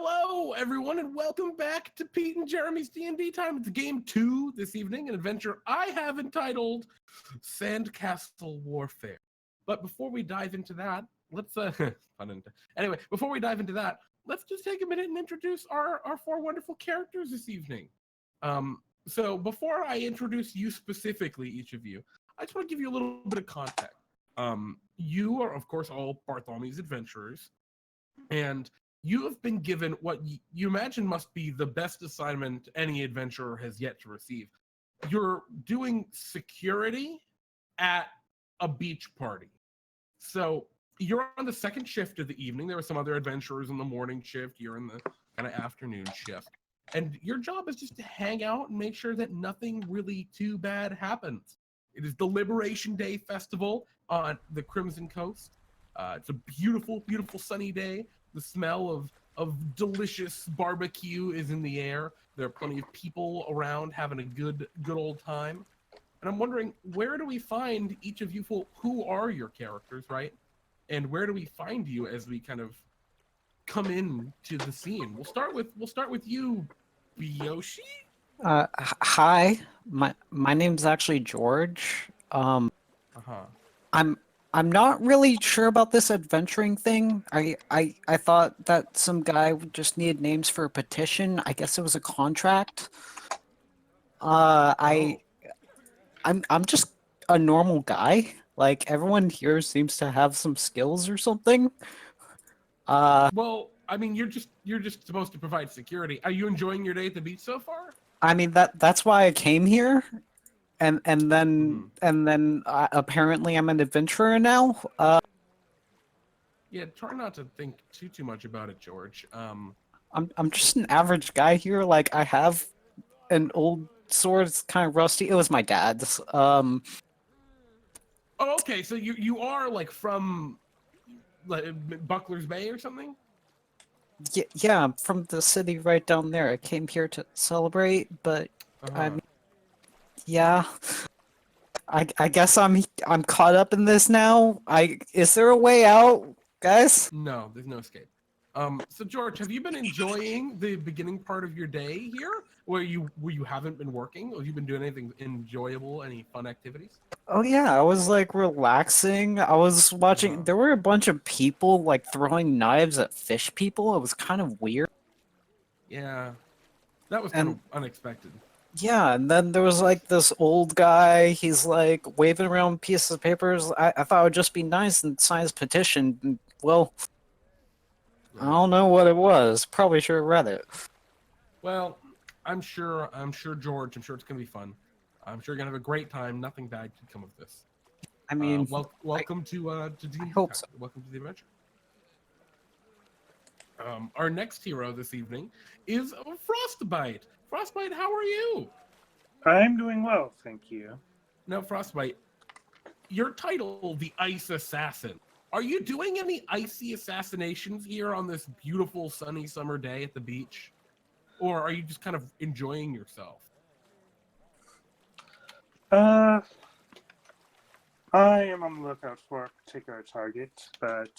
Hello, everyone, and welcome back to Pete and Jeremy's DnDTime. It's game 2 this evening, an adventure I have entitled Sandcastle Warfare. But before we dive into that, let's before we dive into that, let's just take a minute and introduce our 4 wonderful characters this evening. So before I introduce you specifically, each of you, I just want to give you a little bit of context. You are, of course, all Bartholomew's adventurers, and you have been given what you imagine must be the best assignment any adventurer has yet to receive. You're doing security at a beach party. So you're on the second shift of the evening. There were some other adventurers in the morning shift. You're in the kind of afternoon shift. And your job is just to hang out and make sure that nothing really too bad happens. It is the Liberation Day festival on the Crimson Coast. It's a beautiful, beautiful sunny day. The smell of delicious barbecue is in the air. There are plenty of people around having a good old time. And I'm wondering, where do we find each of you? Who are your characters, right? And where do we find you as we kind of come in to the scene? We'll start with you, Bioshi. Hi. My name's actually George. I'm not really sure about this adventuring thing. I thought that some guy just needed names for a petition. I guess it was a contract. I'm just a normal guy. Like, everyone here seems to have some skills or something. Well, I mean, you're just supposed to provide security. Are you enjoying your day at the beach so far? I mean, that's why I came here. And then apparently I'm an adventurer now. Yeah, try not to think too much about it, George. I'm just an average guy here. Like, I have an old sword. It's kind of rusty. It was my dad's. Oh, okay. So you are like from like Buckler's Bay or something? Yeah, I'm from the city right down there. I came here to celebrate, but yeah. I guess I'm caught up in this now. Is there a way out, guys? No, there's no escape. So George, have you been enjoying the beginning part of your day here, where you haven't been working? Or have you been doing anything enjoyable, any fun activities? Oh yeah, I was like relaxing. I was watching. There were a bunch of people like throwing knives at fish people. It was kind of weird. Yeah, that was kind of unexpected. Yeah, and then there was like this old guy. He's like waving around pieces of papers. I thought it would just be nice and sign his petition. Well, I don't know what it was. Probably should have read it. Well, I'm sure, George. I'm sure it's gonna be fun. I'm sure you're gonna have a great time. Nothing bad could come of this. I mean, welcome to DnDTime. I hope so. Welcome to the adventure. Our next hero this evening is Frostbyte. Frostbyte, how are you? I'm doing well, thank you. Now, Frostbyte, your title, the Ice Assassin. Are you doing any icy assassinations here on this beautiful sunny summer day at the beach? Or are you just kind of enjoying yourself? I am on the lookout for a particular target, but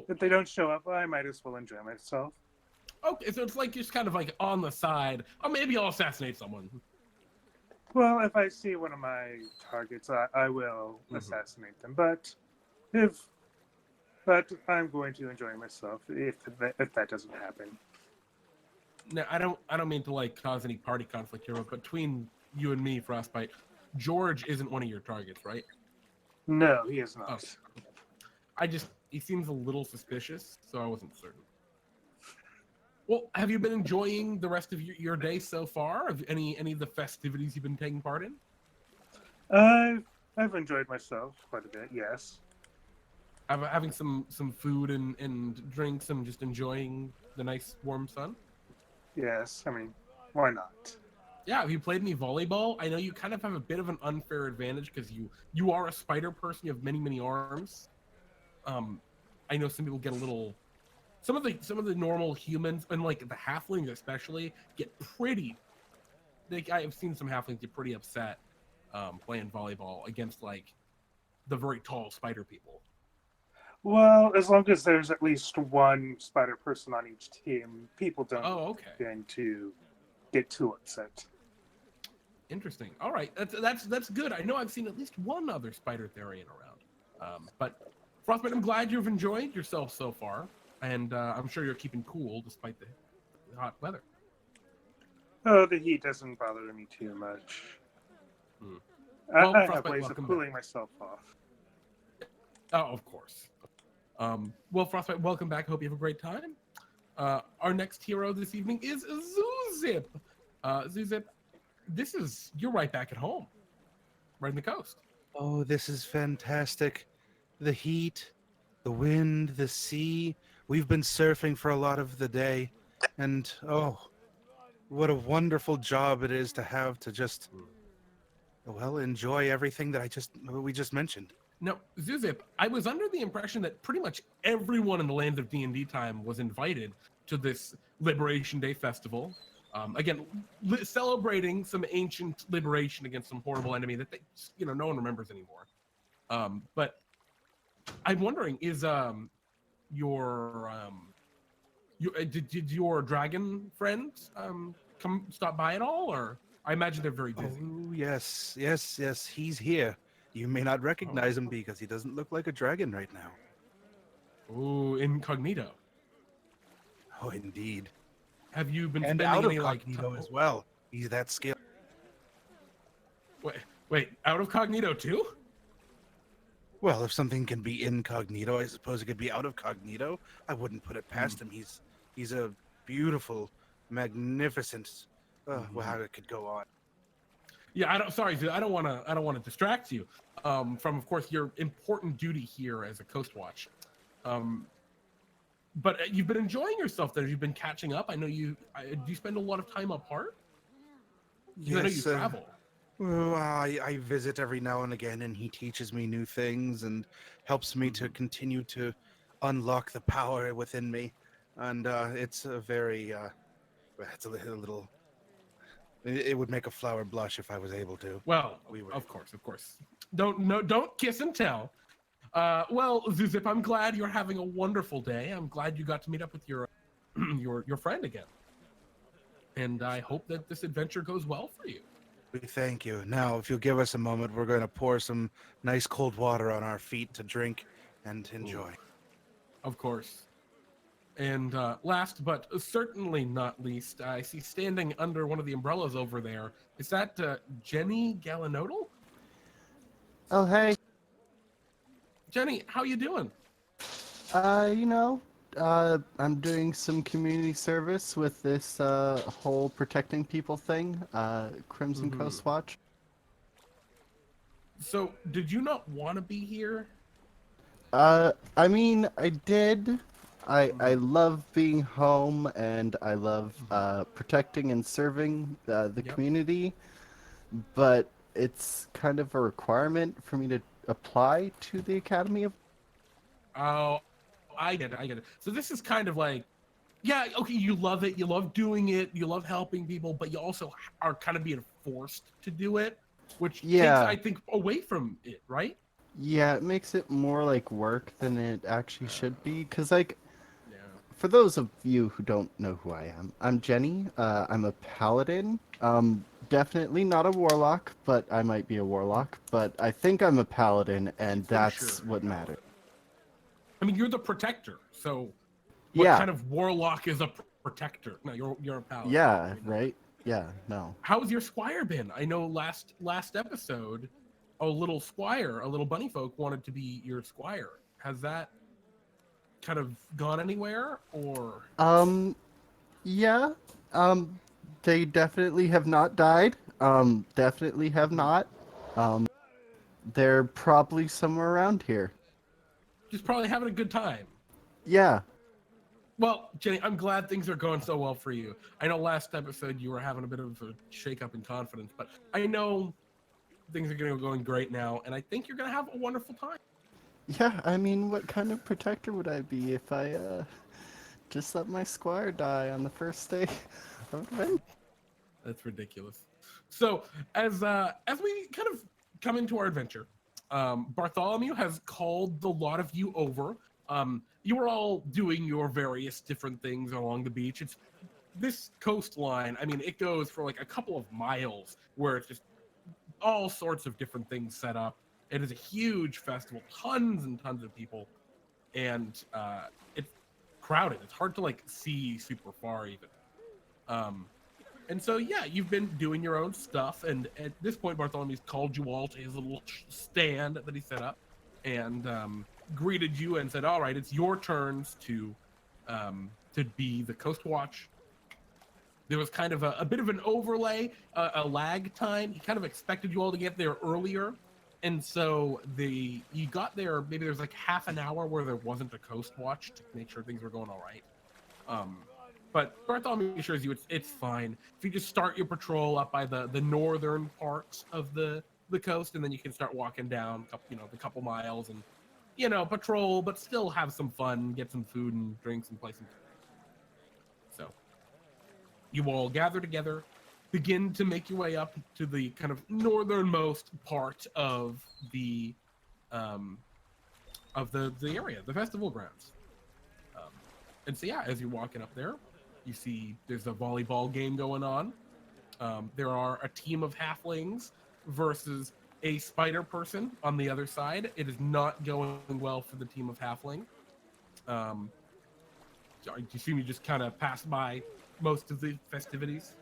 if they don't show up, I might as well enjoy myself. Okay, so it's like just kind of like on the side. Oh, maybe I'll assassinate someone. Well, if I see one of my targets, I will assassinate them. But I'm going to enjoy myself if that doesn't happen. No, I don't mean to like cause any party conflict here, but between you and me, Frostbyte, George isn't one of your targets, right? No, he is not. Oh. He seems a little suspicious, so I wasn't certain. Well, have you been enjoying the rest of your day so far? Have any of the festivities you've been taking part in? I've enjoyed myself quite a bit, yes. Having some food and drinks and just enjoying the nice warm sun? Yes, I mean, why not? Yeah, have you played any volleyball? I know you kind of have a bit of an unfair advantage because you are a spider person. You have many arms. I know some people get a little. Some of the normal humans and like the halflings especially get pretty. I've seen some halflings get pretty upset playing volleyball against like the very tall spider people. Well, as long as there's at least one spider person on each team, people don't tend to get too upset. Interesting. All right, that's good. I know I've seen at least one other spider Therian around. But Frostbyte, I'm glad you've enjoyed yourself so far, and I'm sure you're keeping cool despite the hot weather. Oh, the heat doesn't bother me too much. Well, I have ways of cooling myself off. Oh, of course. Well, Frostbyte, welcome back. Hope you have a great time. Our next hero this evening is Zewxip. Zewxip, you're right back at home, right in the coast. Oh, this is fantastic. The heat, the wind, the sea. We've been surfing for a lot of the day. And, oh, what a wonderful job it is to have to just, well, enjoy everything that we just mentioned. Now, Zewxip, I was under the impression that pretty much everyone in the land of DnDTime was invited to this Liberation Day festival. Again, celebrating some ancient liberation against some horrible enemy that no one remembers anymore. But I'm wondering, is did your dragon friends come stop by at all, or I imagine they're very busy. Oh, yes, he's here. You may not recognize him because he doesn't look like a dragon right now. Oh, incognito. Oh, indeed. Have you been spending any incognito as well? He's that skilled. Wait, out of cognito too? Well, if something can be incognito, I suppose it could be out of cognito. I wouldn't put it past him. He's a beautiful, magnificent. Well, how it could go on. Yeah, I don't want to distract you from, of course, your important duty here as a Coast Watch. But you've been enjoying yourself there. You've been catching up. I know do you spend a lot of time apart? Yes, I know you travel. Well, I visit every now and again, and he teaches me new things and helps me to continue to unlock the power within me. And it's a very, it's a little. It would make a flower blush if I was able to. Well, of course. Don't kiss and tell. Well, Zewxip, I'm glad you're having a wonderful day. I'm glad you got to meet up with your your friend again. And I hope that this adventure goes well for you. Thank you. Now, if you'll give us a moment, we're going to pour some nice cold water on our feet to drink and enjoy. Of course. And last but certainly not least, I see standing under one of the umbrellas over there. Is that Jenny Galanodel? Oh, hey. Jenny, how you doing? I'm doing some community service with this whole protecting people thing, Crimson Coast Watch. So, did you not want to be here? I did. I love being home, and I love protecting and serving the community, but it's kind of a requirement for me to apply to the Academy of... Oh, I get it. So this is kind of like, yeah, okay, you love it, you love doing it, you love helping people, but you also are kind of being forced to do it, which takes, I think, away from it, right? Yeah, it makes it more like work than it actually should be, because, for those of you who don't know who I am, I'm Jenny. I'm a paladin. Definitely not a warlock, but I might be a warlock. But I think I'm a paladin, and that's what matters. I mean, you're the protector, so what kind of warlock is a protector? No, you're a paladin. Yeah, right? Yeah, no. How's your squire been? I know last episode, a little bunny folk wanted to be your squire. Has that kind of gone anywhere, or? Yeah. They definitely have not died. Definitely have not. They're probably somewhere around here. Just probably having a good time. Yeah. Well, Jenny, I'm glad things are going so well for you. I know last episode you were having a bit of a shake-up in confidence, but I know things are going great now, and I think you're going to have a wonderful time. Yeah, I mean, what kind of protector would I be if I just let my squire die on the first day of event? That's ridiculous. So, as we kind of come into our adventure, Bartholomew has called the lot of you over You were all doing your various different things along the beach. It's this coastline. I mean, it goes for like a couple of miles where it's just all sorts of different things set up. It is a huge festival, tons and tons of people, and it's crowded. It's hard to like see super far even. And so yeah, you've been doing your own stuff, and at this point, Bartholomew's called you all to his little stand that he set up, and greeted you and said, "All right, it's your turns to be the Coast Watch." There was kind of a bit of an overlay, a lag time. He kind of expected you all to get there earlier, and so you got there. Maybe there's like half an hour where there wasn't a Coast Watch to make sure things were going all right. But Bartholomew assures you it's fine. If you just start your patrol up by the northern parts of the coast, and then you can start walking down, the couple miles, and patrol, but still have some fun, get some food and drinks, and play some. So you all gather together, begin to make your way up to the kind of northernmost part of the area, the festival grounds. And so yeah, as you're walking up there, you see there's a volleyball game going on. There are a team of halflings versus a spider person on the other side. It is not going well for the team of halfling. You assume you just kind of passed by most of the festivities?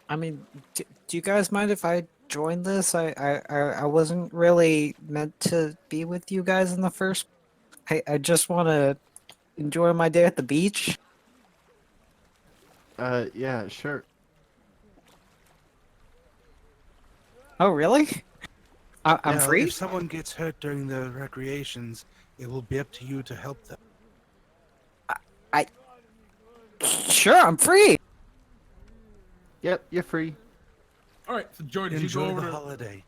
I mean, do you guys mind if I join this? I wasn't really meant to be with you guys in the first. I just want to enjoy my day at the beach. Yeah, sure. Oh, really? I'm Now, free? If someone gets hurt during the recreations, it will be up to you to help them. Sure, I'm free. Yep, you're free. All right, so George, you go Enjoy over the to holiday.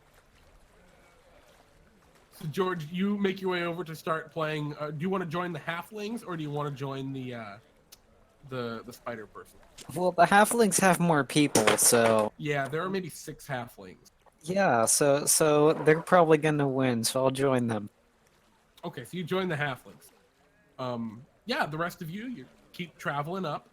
So George, you make your way over to start playing. Do you want to join the halflings, or do you want to join the spider person? Well, the halflings have more people, so Yeah, there are maybe 6 halflings. yeah, so they're probably gonna win, so I'll join them. Okay, so you join the halflings. Yeah, the rest of you keep traveling up.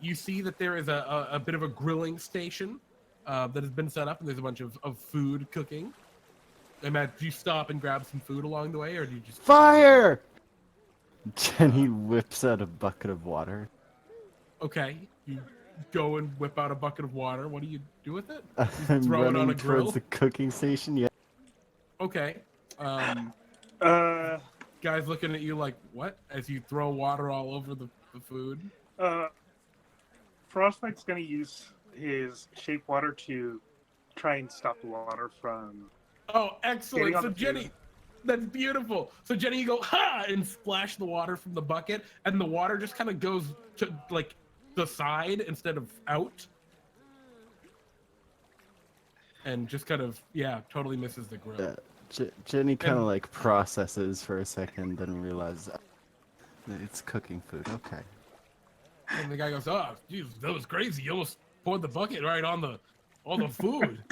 You see that there is a bit of a grilling station that has been set up, and there's a bunch of food cooking. Matt, do you stop and grab some food along the way, or do you just Fire? Jenny whips out a bucket of water. Okay, you go and whip out a bucket of water. What do you do with it? I'm throw it on running a grill? towards the cooking station. Yeah. Okay. Guys looking at you like, what? As you throw water all over the food? Frostbyte's going to use his shape water to try and stop the water from... Oh, excellent. So Jenny, that's beautiful. So Jenny, you go, ha, and splash the water from the bucket, and the water just kind of goes to, like, the side instead of out. And just kind of, yeah, totally misses the grill. Jenny kind of like processes for a second and realizes it's cooking food. Okay. And the guy goes, "Oh, geez, that was crazy! You almost poured the bucket right on the food."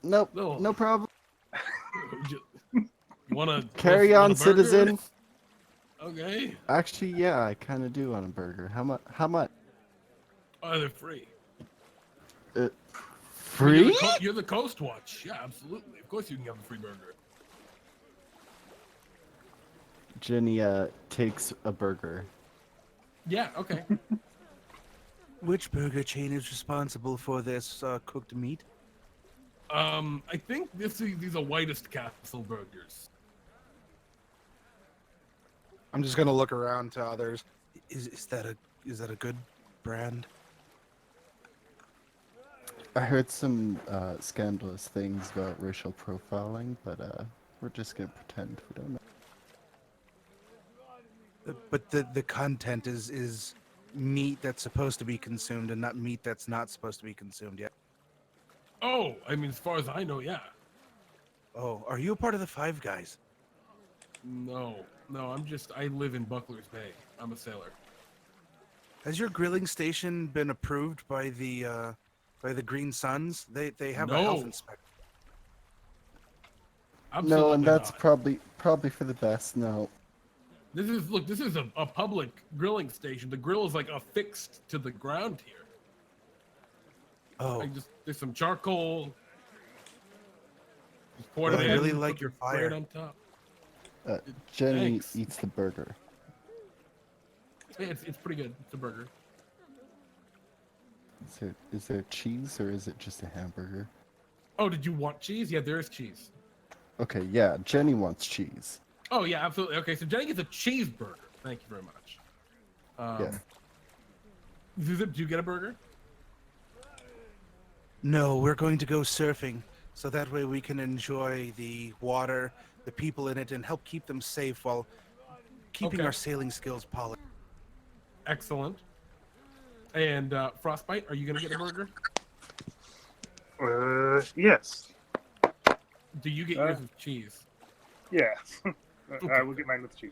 Nope, no problem. You wanna carry on, citizen? Okay. Actually, yeah, I kind of do want a burger. How much? Oh, they're free. Free? You're the Coast Watch. Yeah, absolutely. Of course you can have a free burger. Jenny takes a burger. Yeah, okay. Which burger chain is responsible for this cooked meat? I think these are Whitest Castle burgers. I'm just gonna look around to others. Is that a good brand? I heard some scandalous things about racial profiling, but we're just gonna pretend we don't know. But the content is meat that's supposed to be consumed and not meat that's not supposed to be consumed yet. Oh, I mean, as far as I know, yeah. Oh, are you a part of the Five Guys? No, I live in Buckler's Bay. I'm a sailor. Has your grilling station been approved by the Green Suns? They have a health inspector. Absolutely No, and that's not. probably for the best. No. This is a public grilling station. The grill is like affixed to the ground here. Oh, There's some charcoal. Just pour well, it I in. really put like the your bread fire. on top. Jenny Thanks. eats the burger. Yeah, it's pretty good. It's a burger. Is there cheese or is it just a hamburger? Oh, did you want cheese? Yeah, there is cheese. Okay, yeah, Jenny wants cheese. Oh yeah, absolutely. Okay, so Jenny gets a cheeseburger. Thank you very much. Yeah. Zewxip, do you get a burger? No, we're going to go surfing, so that way we can enjoy the water, the people in it, and help keep them safe while keeping Okay. our sailing skills polished. Excellent. And Frostbyte, are you gonna get a burger? Yes. Do you get yours with cheese? Yeah. Okay. I will get mine with cheese.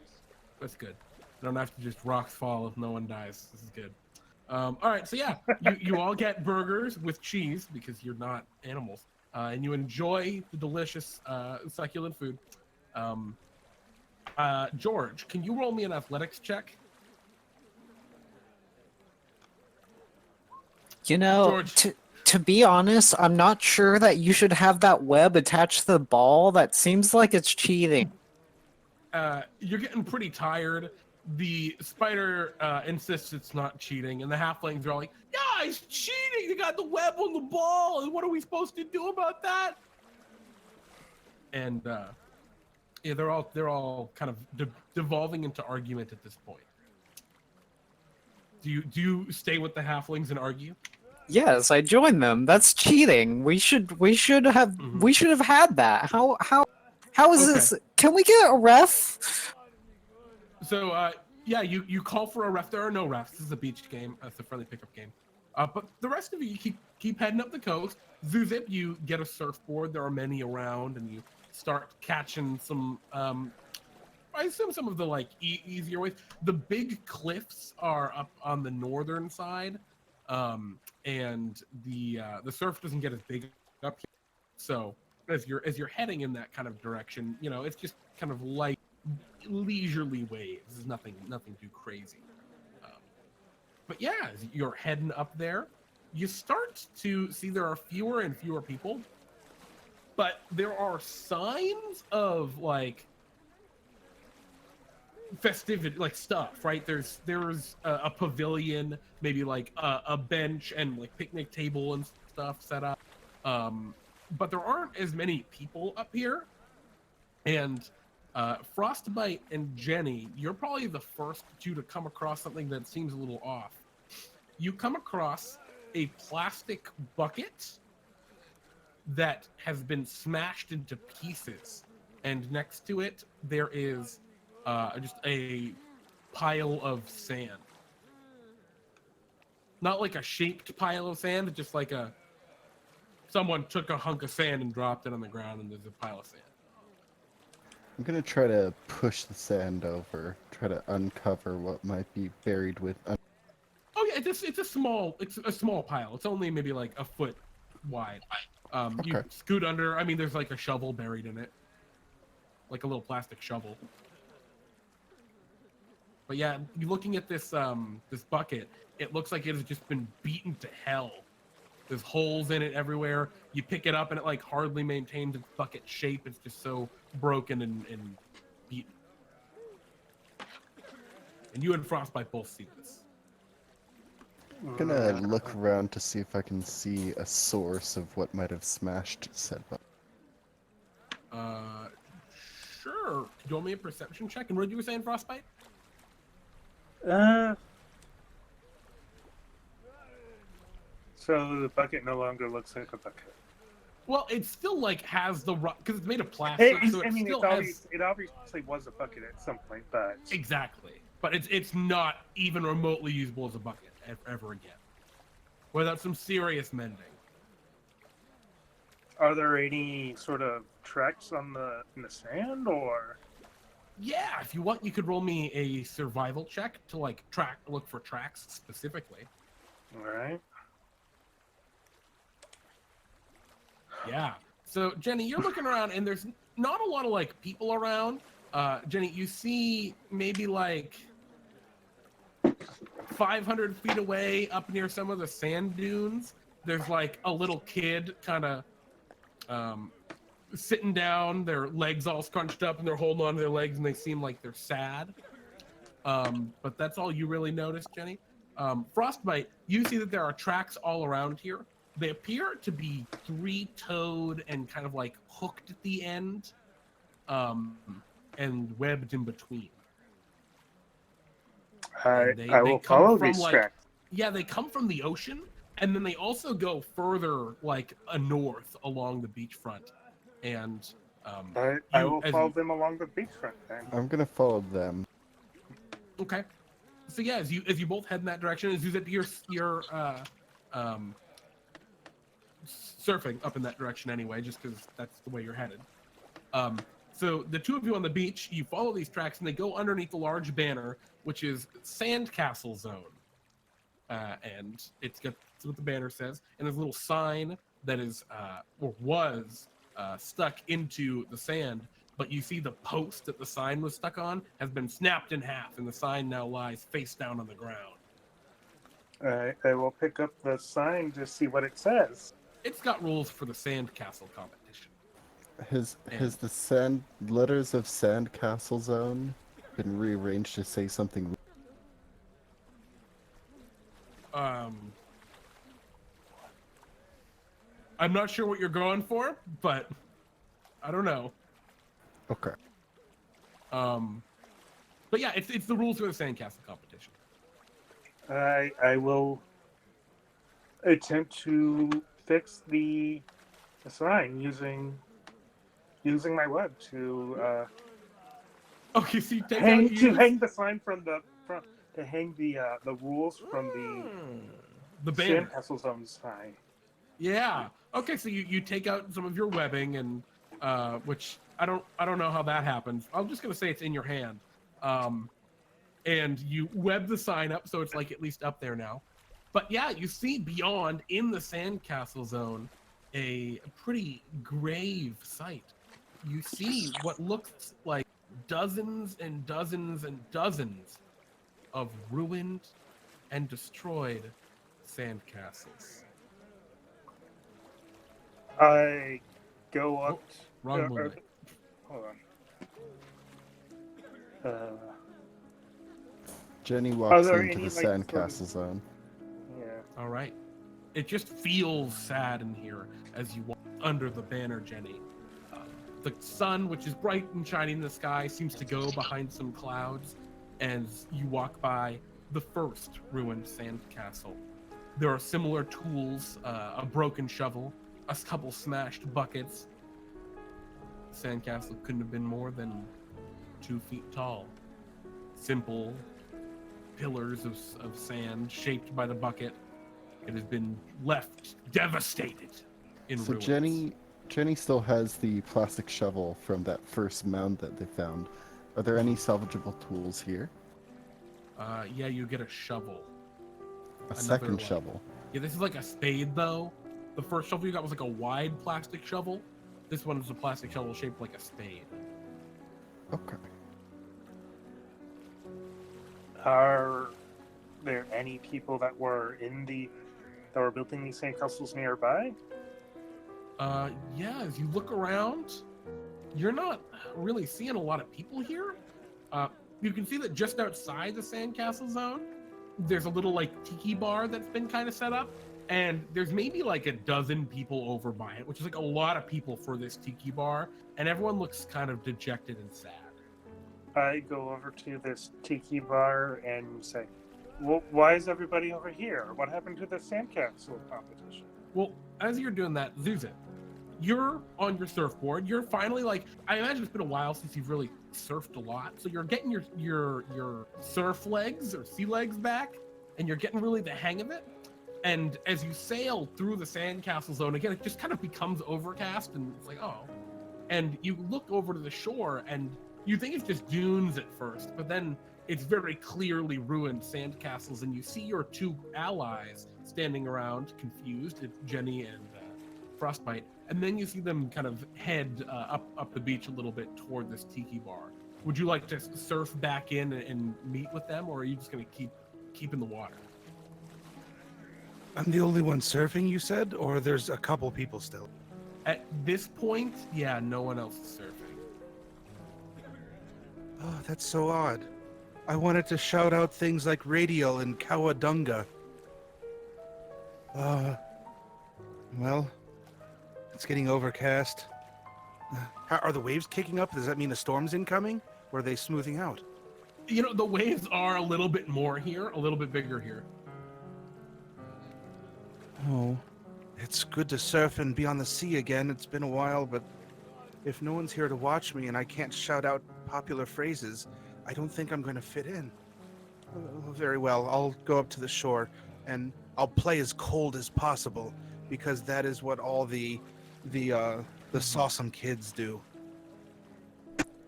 That's good. I don't have to just rocks fall if no one dies. This is good. All right, so yeah, you all get burgers with cheese because you're not animals, and you enjoy the delicious succulent food. George, can you roll me an athletics check? You know, George. to be honest, I'm not sure that you should have that web attached to the ball. That seems like it's cheating. You're getting pretty tired. The spider insists it's not cheating, and the halflings are all like, "Yeah, it's cheating. They got the web on the ball, and what are we supposed to do about that?" And yeah, they're all kind of devolving into argument at this point. Do you stay with the halflings and argue? Yes, I joined them. That's cheating. We should have had that. How is Okay. this? Can we get a ref? So yeah, you call for a ref. There are no refs. This is a beach game. It's a friendly pickup game. But the rest of you keep heading up the coast. Zewxip, you get a surfboard. There are many around, and you start catching some. I assume some of the like easier ways. The big cliffs are up on the northern side, and the surf doesn't get as big up here. So as you're heading in that kind of direction, you know, it's just kind of light, leisurely waves. It's nothing too crazy. But yeah, as you're heading up there, you start to see there are fewer and fewer people, but there are signs of like festivity, like stuff, right? There's a pavilion, maybe like a bench and like picnic table and stuff set up, but there aren't as many people up here. And Frostbyte and Jenny, you're probably the first two to come across something that seems a little off. You come across a plastic bucket that has been smashed into pieces, and next to it there is just a pile of sand. Not like a shaped pile of sand, just like someone took a hunk of sand and dropped it on the ground, and there's a pile of sand. I'm gonna try to push the sand over, try to uncover what might be buried with. Oh yeah, it's a small pile. It's only maybe like a foot wide. You Okay. scoot under. I mean, there's like a shovel buried in it, like a little plastic shovel. But yeah, you're looking at this this bucket. It looks like it has just been beaten to hell. There's holes in it everywhere. You pick it up and it like hardly maintains its bucket shape. It's just so broken and beaten. And you and Frostbite both see this. I'm gonna look around to see if I can see a source of what might have smashed said bucket. Sure. Could you roll me a perception check? And what you were saying, Frostbite? So the bucket no longer looks like a bucket. Well, it still like has the because it's made of plastic, so it still has. It obviously was a bucket at some point, but Exactly, but it's not even remotely usable as a bucket ever again, without some serious mending. are there any sort of tracks in the sand, or? Yeah, if you want, you could roll me a survival check to like look for tracks specifically. All right. Yeah. So Jenny, you're looking around and not a lot of like people around. Jenny, you see maybe like 500 feet away, up near some of the sand dunes, there's like a little kid kind of sitting down, their legs all scrunched up, and they're holding on to their legs, and they seem like they're sad. But that's all you really notice, Jenny. Frostbyte, you see that there are tracks all around here. They appear to be three-toed and kind of like hooked at the end, and webbed in between. I will follow these tracks. Yeah, they come from the ocean, and then they also go further, like north along the beachfront. And I will follow them along the beachfront. Then I'm gonna follow them. Okay. So yeah, as you both head in that direction, as you're surfing up in that direction anyway, just because that's the way you're headed. So the two of you on the beach, you follow these tracks, and they go underneath the large banner, which is Sandcastle Zone. And it's got, that's what the banner says. And there's a little sign that is, or was, stuck into the sand. But you see the post that the sign was stuck on has been snapped in half, and the sign now lies face down on the ground. I will pick up the sign to see what it says. It's got rules for the Sandcastle competition. Has the letters of Sandcastle Zone been rearranged to say something? I'm not sure what you're going for, but I don't know. Okay. But yeah, it's the rules for the Sandcastle competition. I will attempt to fix the sign using my web to okay, so you take hang the sign from the front, to hang the rules from the banner. Sandcastle Zone sign. Yeah. Okay, so you take out some of your webbing, and which I don't know how that happens. I'm just gonna say it's in your hand. And you web the sign up so it's like at least up there now. But yeah, you see beyond in the Sandcastle Zone a pretty grave sight. You see what looks like dozens and dozens and dozens of ruined and destroyed sandcastles. I go up. Wrong Moonlight. Hold on. Jenny walks into any, the Sandcastle Zone. Yeah. All right. It just feels sad in here as you walk under the banner, Jenny. The sun, which is bright and shining in the sky, seems to go behind some clouds as you walk by the first ruined sandcastle. There are similar tools, a broken shovel, a couple smashed buckets. The sandcastle couldn't have been more than 2 feet tall. Simple pillars of sand shaped by the bucket. It has been left devastated in ruins. Jenny still has the plastic shovel from that first mound that they found. Are there any salvageable tools here? Yeah, you get a shovel. Second shovel. Yeah, this is like a spade, though. The first shovel you got was like a wide plastic shovel. This one is a plastic shovel shaped like a spade. Okay. Are there any people that were building these sandcastles nearby? Yeah, as you look around, you're not really seeing a lot of people here. You can see that just outside the Sandcastle Zone, there's a little like tiki bar that's been kind of set up, and there's maybe like a dozen people over by it, which is like a lot of people for this tiki bar, and everyone looks kind of dejected and sad. I go over to this tiki bar and say, well, why is everybody over here? What happened to the sandcastle competition? Well, as you're doing that, Zewxip, you're on your surfboard. You're finally like, I imagine it's been a while since you've really surfed a lot. So you're getting your surf legs or sea legs back, and you're getting really the hang of it. And as you sail through the Sandcastle Zone, again, it just kind of becomes overcast, and it's like, oh. And you look over to the shore, and you think it's just dunes at first, but then it's very clearly ruined sandcastles, and you see your two allies standing around, confused. It's Jenny and Frostbyte. and then you see them kind of head up the beach a little bit toward this tiki bar. Would you like to surf back in and meet with them, or are you just going to keep in the water? I'm the only one surfing, you said? Or there's a couple people still? At this point, yeah, no one else is surfing. Oh, that's so odd. I wanted to shout out things like radial and Kawadunga. Well, it's getting overcast. Are the waves kicking up? Does that mean a storm's incoming? Or are they smoothing out? You know, the waves are a little bit more here, a little bit bigger here. Oh, it's good to surf and be on the sea again. It's been a while, but if no one's here to watch me and I can't shout out popular phrases, I don't think I'm going to fit in. Very well, I'll go up to the shore and I'll play as cold as possible because that is what all the Sawsome kids do.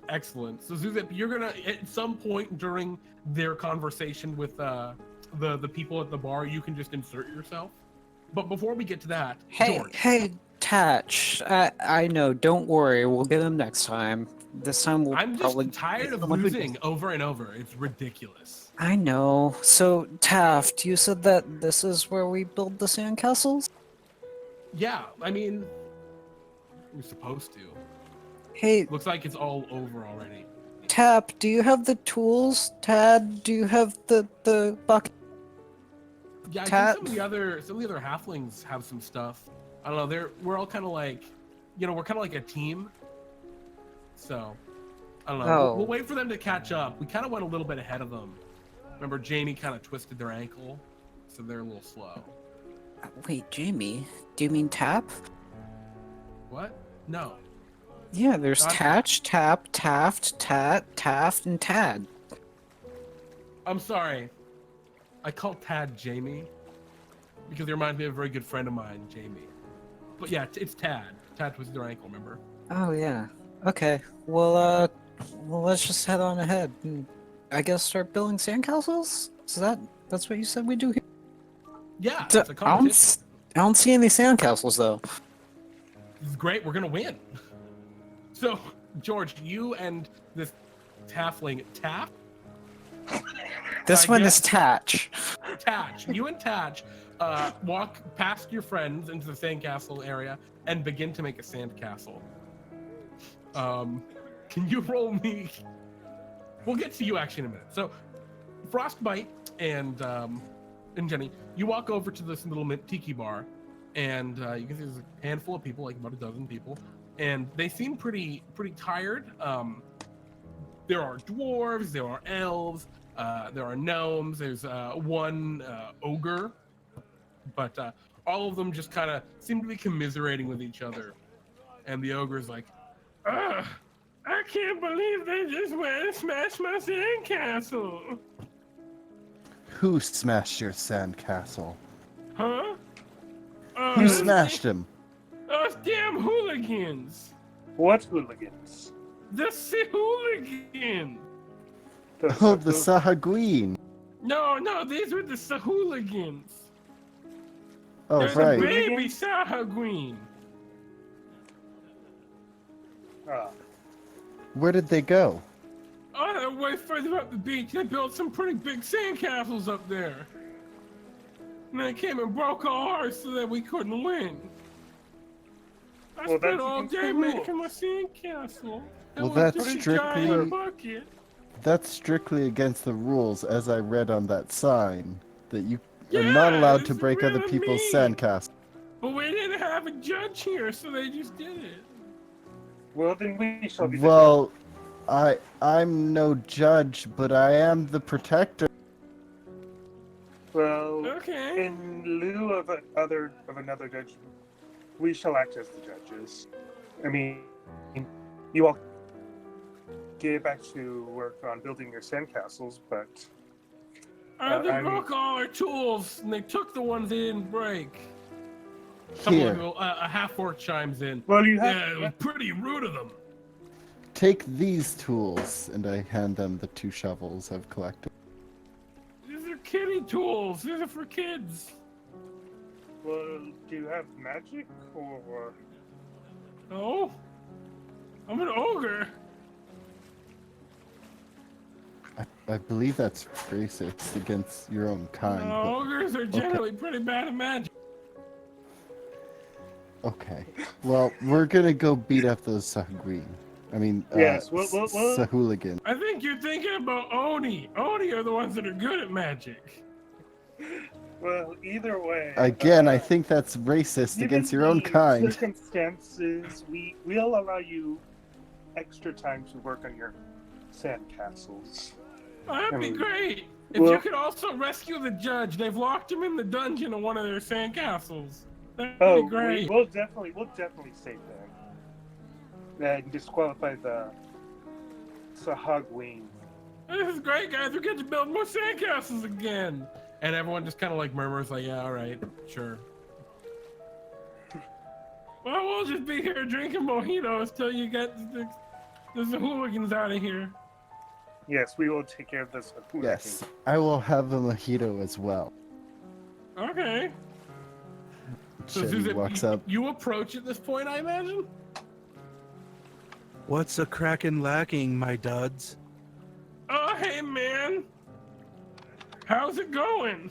Excellent. So Zewxip, you're gonna at some point during their conversation with the people at the bar, you can just insert yourself. But before we get to that, George. Hey, Tatch. I know. Don't worry. We'll get him next time. This time we'll I'm just probably tired of losing over and over. It's ridiculous. I know. So, Taft, you said that this is where we build the sandcastles? Yeah, I mean, we're supposed to. Hey, Looks like it's all over already. Tap, do you have the tools? Tad, do you have the bucket? Yeah, I Tat? think some of the other halflings have some stuff. I don't know. We're all kind of like, we're kind of like a team. So, I don't know. Oh. We'll wait for them to catch up. We kind of went a little bit ahead of them. Remember, Jamie kind of twisted their ankle, so they're a little slow. Wait, Jamie? Do you mean Tap? What? No. Yeah, there's Not- Tatch, Tap, Taft, Tat, Taft, and Tad. I'm sorry. I call Tad Jamie because he reminds me of a very good friend of mine, Jamie. But yeah, it's Tad. Tad twisted their ankle, remember? Oh, yeah. Okay. Well, let's just head on ahead and I guess start building sandcastles? That's what you said we do here? Yeah, D- it's a competition. I don't see any sandcastles, though. This is great. We're gonna win. So, George, you and this halfling Tap. This I one guess- is Tatch. Tatch, you and Tatch walk past your friends into the sandcastle area and begin to make a sandcastle. Can you roll me? We'll get to you actually in a minute. So, Frostbyte and Jenny, you walk over to this little tiki bar, and you can see there's a handful of people, like about a dozen people, and they seem pretty tired. There are dwarves, there are elves, there are gnomes, there's one ogre, but all of them just kind of seem to be commiserating with each other. And the ogre's like, ugh, I can't believe they just went and smashed my sandcastle. Who smashed your sandcastle? Huh? Who smashed him? Those damn hooligans. What hooligans? The Sahuagins. Oh, the Sahuagin. No, these were the Sahuagins. Oh, There's right. a baby Sahuagin. Ah, Where did they go? Oh, they're way further up the beach. They built some pretty big sandcastles up there. And they came and broke our hearts so that we couldn't win. I Well, spent that's all against the day rules. making my sandcastle. It Well, was that's just a strictly- giant bucket. That's strictly against the rules, as I read on that sign, that you are not allowed to it's break other really people's mean. sandcastles. But we didn't have a judge here, so they just did it. well, then we shall be. Well, I'm no judge, but I am the protector. Well, Okay. in lieu of another judge, we shall act as the judges. I mean, you all get back to work on building your sandcastles, but They I'm- broke all our tools, and they took the ones they didn't break. Here. Someone, a half-orc chimes in. well, you Yeah, have. it was pretty rude of them. Take these tools, and I hand them the 2 shovels I've collected. These are kiddie tools. These are for kids. Well, do you have magic or? Oh, I'm an ogre. I believe that's racist against your own kind. No, ogres are generally pretty bad at magic. Okay. Well, we're gonna go beat up those Sahuagin. I mean, Yes, well, Sahuagin. I think you're thinking about Oni. Oni are the ones that are good at magic. well, either way. Again, I think that's racist against your own given the kind. Circumstances, we'll allow you extra time to work on your sandcastles. Oh, that'd be great. If well- you could also rescue the judge, they've locked him in the dungeon of one of their sandcastles. That'd Oh, be great. we'll definitely save them. And disqualify the Sahuagin. This is great, guys. We get to build more sandcastles again. And everyone just kind of like murmurs, like, yeah, all right, sure. Well, we'll just be here drinking mojitos till you get the hooligans out of here. Yes, we will take care of this. Yes, I will have a mojito as well. Okay. So Jenny Zewxip, walks up. You approach at this point, I imagine? What's a crackin' lacking, my duds? Oh, hey, man. How's it going?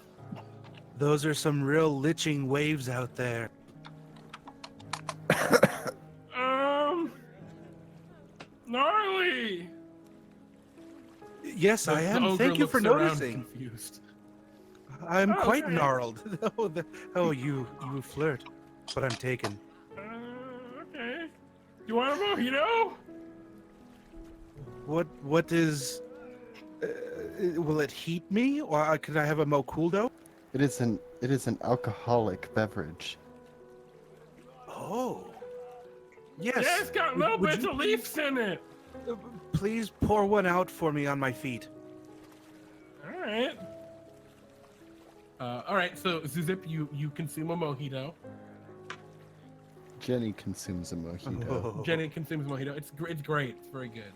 Those are some real liching waves out there. Gnarly. Yes, I The am. ogre Thank you for looks around noticing. Confused. I'm Oh, quite okay. gnarled. You flirt, but I'm taken. Okay. You want a mojito? What is? Will it heat me, or could I have a mokuldo? It is an alcoholic beverage. Oh, yes. Yeah, it's got little Would bits you of leaves in it. Please pour one out for me on my feet. All right. All right. So Zewxip, you consume a mojito. Jenny consumes a mojito. Oh, Jenny consumes a mojito. It's great. It's very good.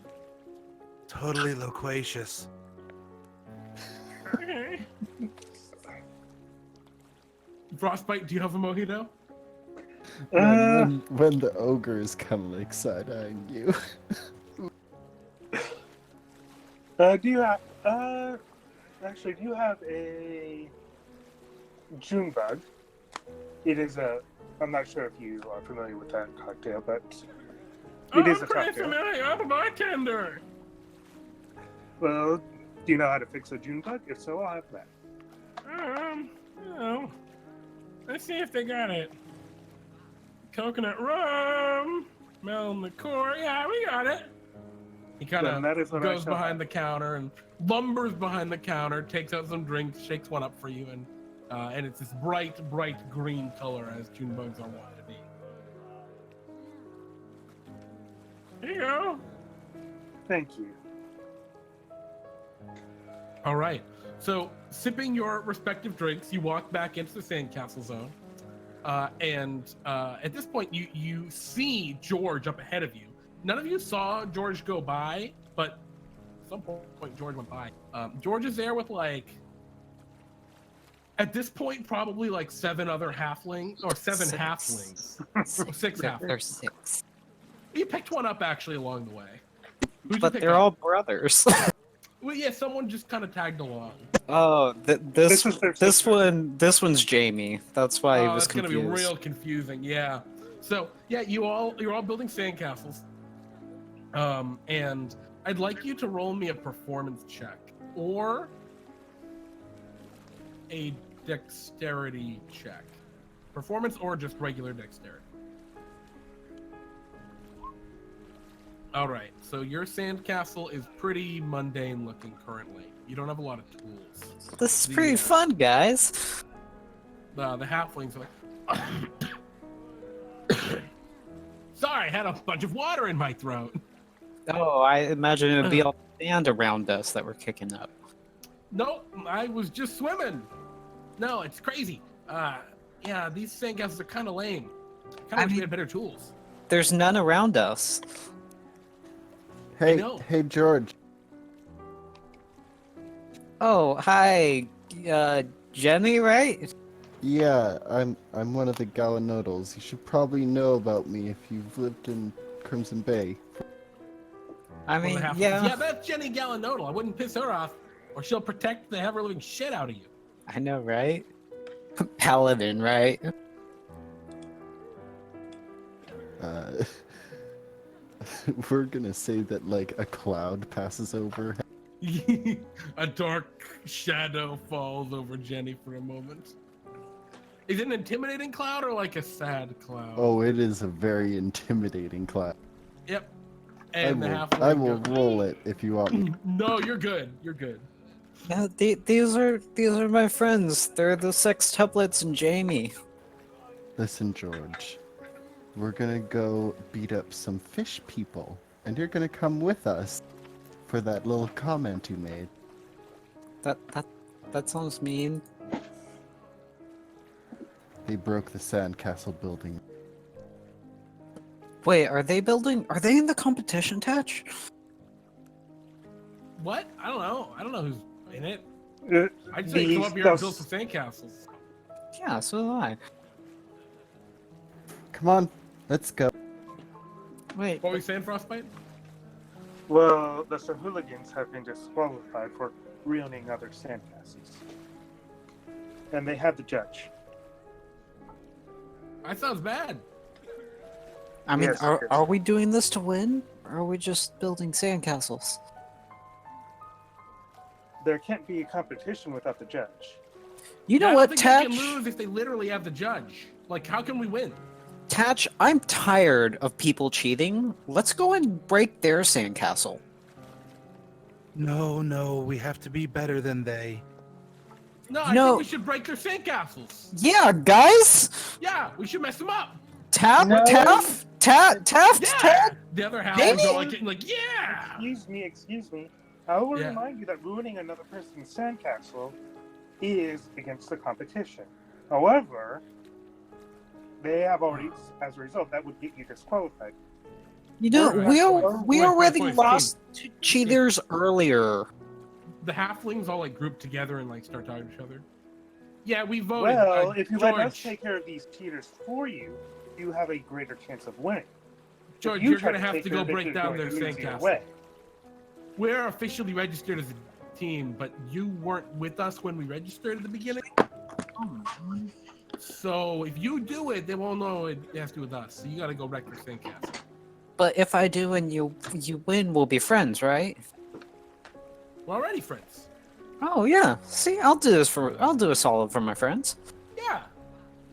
totally loquacious. Okay. Frostbyte, do you have a mojito? When the ogre is kind of like side-eyeing you. Do you have? Actually, do you have a June bug? It is a. I'm not sure if you are familiar with that cocktail, but it is I'm a pretty cocktail. familiar. I'm a bartender. Well, do you know how to fix a June bug? If so, I'll have that. You know, let's see if they got it. Coconut rum, melon liqueur. Yeah, we got it. He kind Then that is of what I goes shall behind have. the counter and lumbers behind the counter, takes out some drinks, shakes one up for you, and it's this bright green color as June bugs are wont to be. Here you go. Thank you. All right. So, sipping your respective drinks, you walk back into the sandcastle zone, and at this point, you see George up ahead of you. None of you saw George go by, but at some point George went by. George is there with at this point, probably like seven other halflings or seven Six. halflings, six halflings. There's 6. You picked one up actually along the way. Who'd you But pick they're up? all brothers. Well, yeah, someone just kind of tagged along. Oh, This is their sister. this one's Jamie. That's why he Oh, was that's gonna confused. be real confusing. Yeah. So yeah, you're all building sandcastles. And I'd like you to roll me a performance check or a dexterity check. Performance or just regular dexterity. All right. So your sandcastle is pretty mundane looking currently. You don't have a lot of tools. This is pretty fun, guys. The halflings are like, sorry, I had a bunch of water in my throat. Oh, I imagine it would be all sand around us that we're kicking up. Nope, I was just swimming. No, it's crazy. Yeah, these sandcastles are kind of lame. Kind of wish we had better tools. There's none around us. know. Hey, George. Oh, hi, Jenny, right? Yeah, I'm one of the Galanodels. You should probably know about me if you've lived in Crimson Bay. I One of mean, the half- yeah, Yeah, that's Jenny Galanodel. I wouldn't piss her off, or she'll protect the ever-living shit out of you. I know, right? Paladin, right? Uh, we're gonna say that like a cloud passes over. A dark shadow falls over Jenny for a moment. Is it an intimidating cloud or like a sad cloud? Oh, it is a very intimidating cloud. Yep. I And the will, halfling I will goes, roll it if you want me. No, you're good. You're good. Yeah, these are my friends. They're the sextuplets and Jamie. Listen, George. We're gonna go beat up some fish people, and you're gonna come with us for that little comment you made. That sounds mean. They broke the Sandcastle building. Wait, are they building? Are they in the competition, Tatch? What? I don't know. I don't know who's in it. Uh, I'd say these- come up here and build those- some sandcastles. Yeah, so do I. Come on, let's go. Wait, What were we saying, Frostbyte? Well, the Sahuagins have been disqualified for ruining other sandcastles. And they have the judge. That sounds bad. I mean, Yes, are yes. are we doing this to win? Or are we just building sandcastles? There can't be a competition without the judge. You know Yeah, I what, don't think they can Tatch? lose if they literally have the judge. Like, how can we win? Tatch, I'm tired of people cheating. Let's go and break their sandcastle. No, we have to be better than they. No, I No. think we should break their sandcastles. Yeah, guys. Yeah, we should mess them up. Taff, No. Taff, Yeah. Taff. The other half Maybe. is all like, getting like, yeah. Excuse me. I will Yeah. remind you that ruining another person's sandcastle is against the competition. However, they have already, as a result, that would get you disqualified. You know, Alright, we wait, already wait, lost to cheaters earlier. The halflings all like group together and like start talking to each other. Yeah, we voted. Well, if you let us George, take care of these cheaters for you, you have a greater chance of winning. If George, you you're try gonna have take to care go of it, break you're down going their to lose either sandcastle. way. We're officially registered as a team, but you weren't with us when we registered at the beginning. So if you do it, they won't know it has to do with us. So you gotta go wreck their sandcastle. But if I do and you win, we'll be friends, right? We're already friends. Oh yeah. See, I'll do a solid for my friends. Yeah.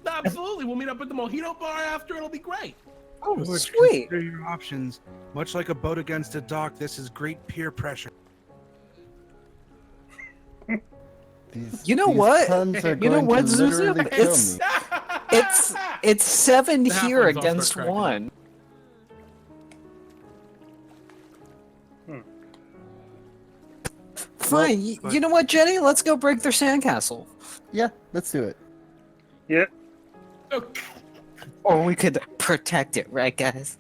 Absolutely. We'll meet up at the Mojito Bar after. It'll be great. Oh, George, sweet. consider your options. Much like a boat against a dock, this is great peer pressure. These, You know these what? puns are You know going what, to Zewxip? literally kill It's- me. It's 7 The here halflings all start against cracking up. 1. Fine. Well, You know what, Jenny? Let's go break their sandcastle. Yeah, let's do it. Yeah, Okay. Or we could protect it, right, guys?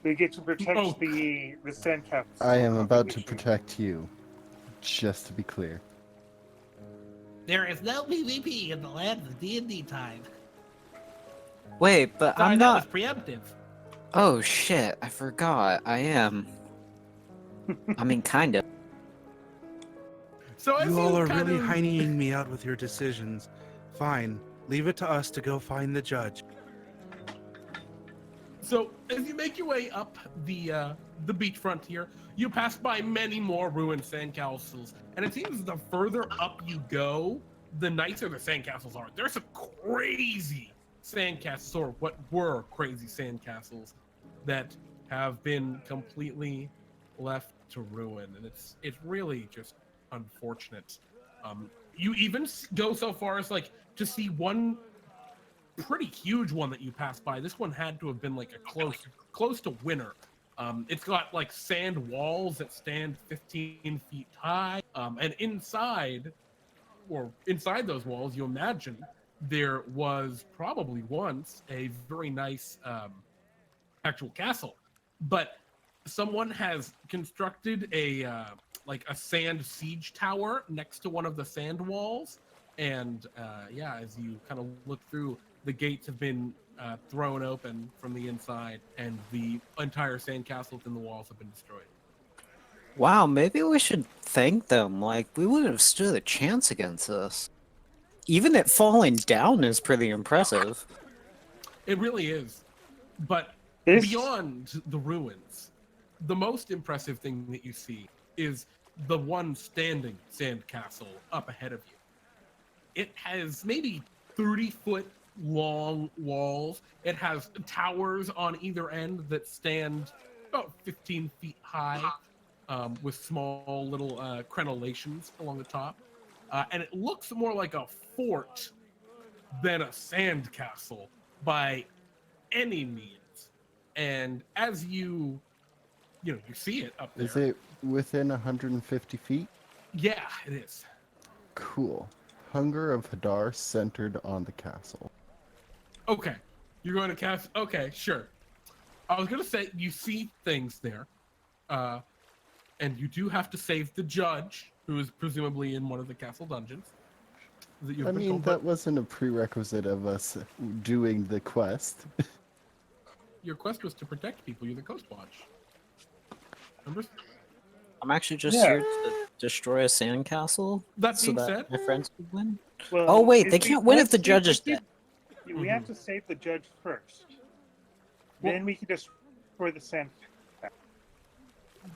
we get to protect Oh. the sandcastle. I am about to competition. protect you. Just to be clear. There is no PvP in the land of DnDTime. Wait, but Sorry, I'm that not. was preemptive. Oh shit! I forgot. I am. I mean, kind of. So as You all are kind really of- hineying me out with your decisions. Fine, leave it to us to go find the judge. So as you make your way up the beachfront here, you pass by many more ruined sandcastles, and it seems the further up you go, the nicer the sandcastles are. There's some crazy sandcastles, or what were crazy sandcastles, that have been completely left to ruin, and it's really just unfortunate. You even go so far as like to see one pretty huge one that you passed by. This one had to have been like a close to winner. It's got like sand walls that stand 15 feet high, and inside those walls, you imagine there was probably once a very nice actual castle, but someone has constructed a like a sand siege tower next to one of the sand walls, And yeah, as you kind of look through, the gates have been thrown open from the inside, and the entire sandcastle within the walls have been destroyed. Wow, maybe we should thank them. Like, we wouldn't have stood a chance against this. Even it falling down is pretty impressive. It really is. But This beyond the ruins, the most impressive thing that you see is the one standing sandcastle up ahead of you. It has maybe 30-foot long walls. It has towers on either end that stand about 15 feet high, with small little crenellations along the top. And it looks more like a fort than a sandcastle by any means. And as you see it up there. Is it within 150 feet? Yeah, it is. Cool. Hunger of Hadar centered on the castle. Okay. You're going to cast. Okay, sure. I was going to say you see things there. And you do have to save the judge, who is presumably in one of the castle dungeons. I mean, that wasn't a prerequisite of us doing the quest. Your quest was to protect people. You're the Coast Watch. Remember? I'm actually just Yeah. here to destroy a sandcastle That so being that said, my friends could win. well, Oh wait, if they we can't win if let's the save judge is dead. We have to save the judge first. Well- Then we can destroy the sand.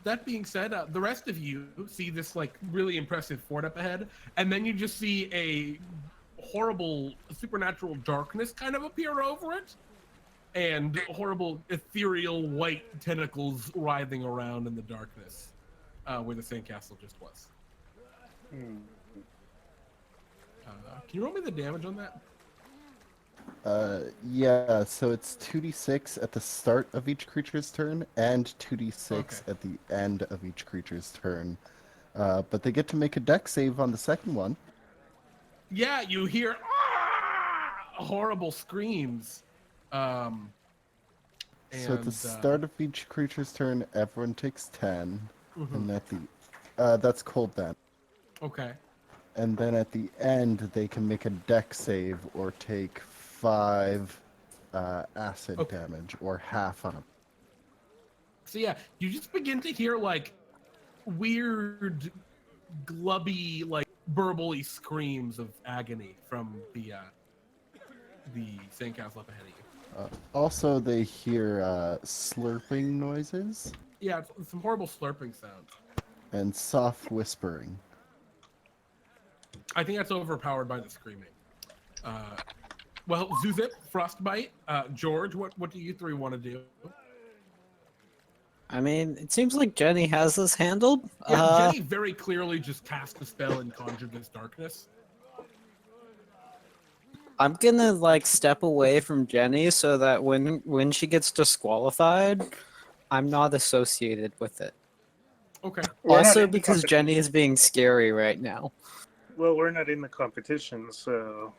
that being said, the rest of you see this like really impressive fort up ahead, and then you just see a horrible supernatural darkness kind of appear over it, and horrible ethereal white tentacles writhing around in the darkness, where the sandcastle just was. Hmm. Can you roll me the damage on that? Yeah, so it's 2d6 at the start of each creature's turn and 2d6 Okay. at the end of each creature's turn. But they get to make a deck save on the second one. Yeah, you hear horrible screams. So at the start of each creature's turn, everyone takes 10, and at the that's cold then. Okay. And then at the end, they can make a deck save or take 5 acid Okay. damage, or half on a. So yeah, you just begin to hear like weird, glubby, like burbly screams of agony from the sandcastle up ahead of you. Also, they hear slurping noises Yeah, it's some horrible slurping sounds. and soft whispering. I think that's overpowered by the screaming. Well, Zewxip, Frostbyte, George, what do you three want to do? I mean, it seems like Jenny has this handled. Yeah, Jenny very clearly just cast a spell and conjured this darkness. I'm gonna like step away from Jenny so that when she gets disqualified, I'm not associated with it. Okay. We're not Also, in the because competition. Jenny is being scary right now. Well, we're not in the competition, so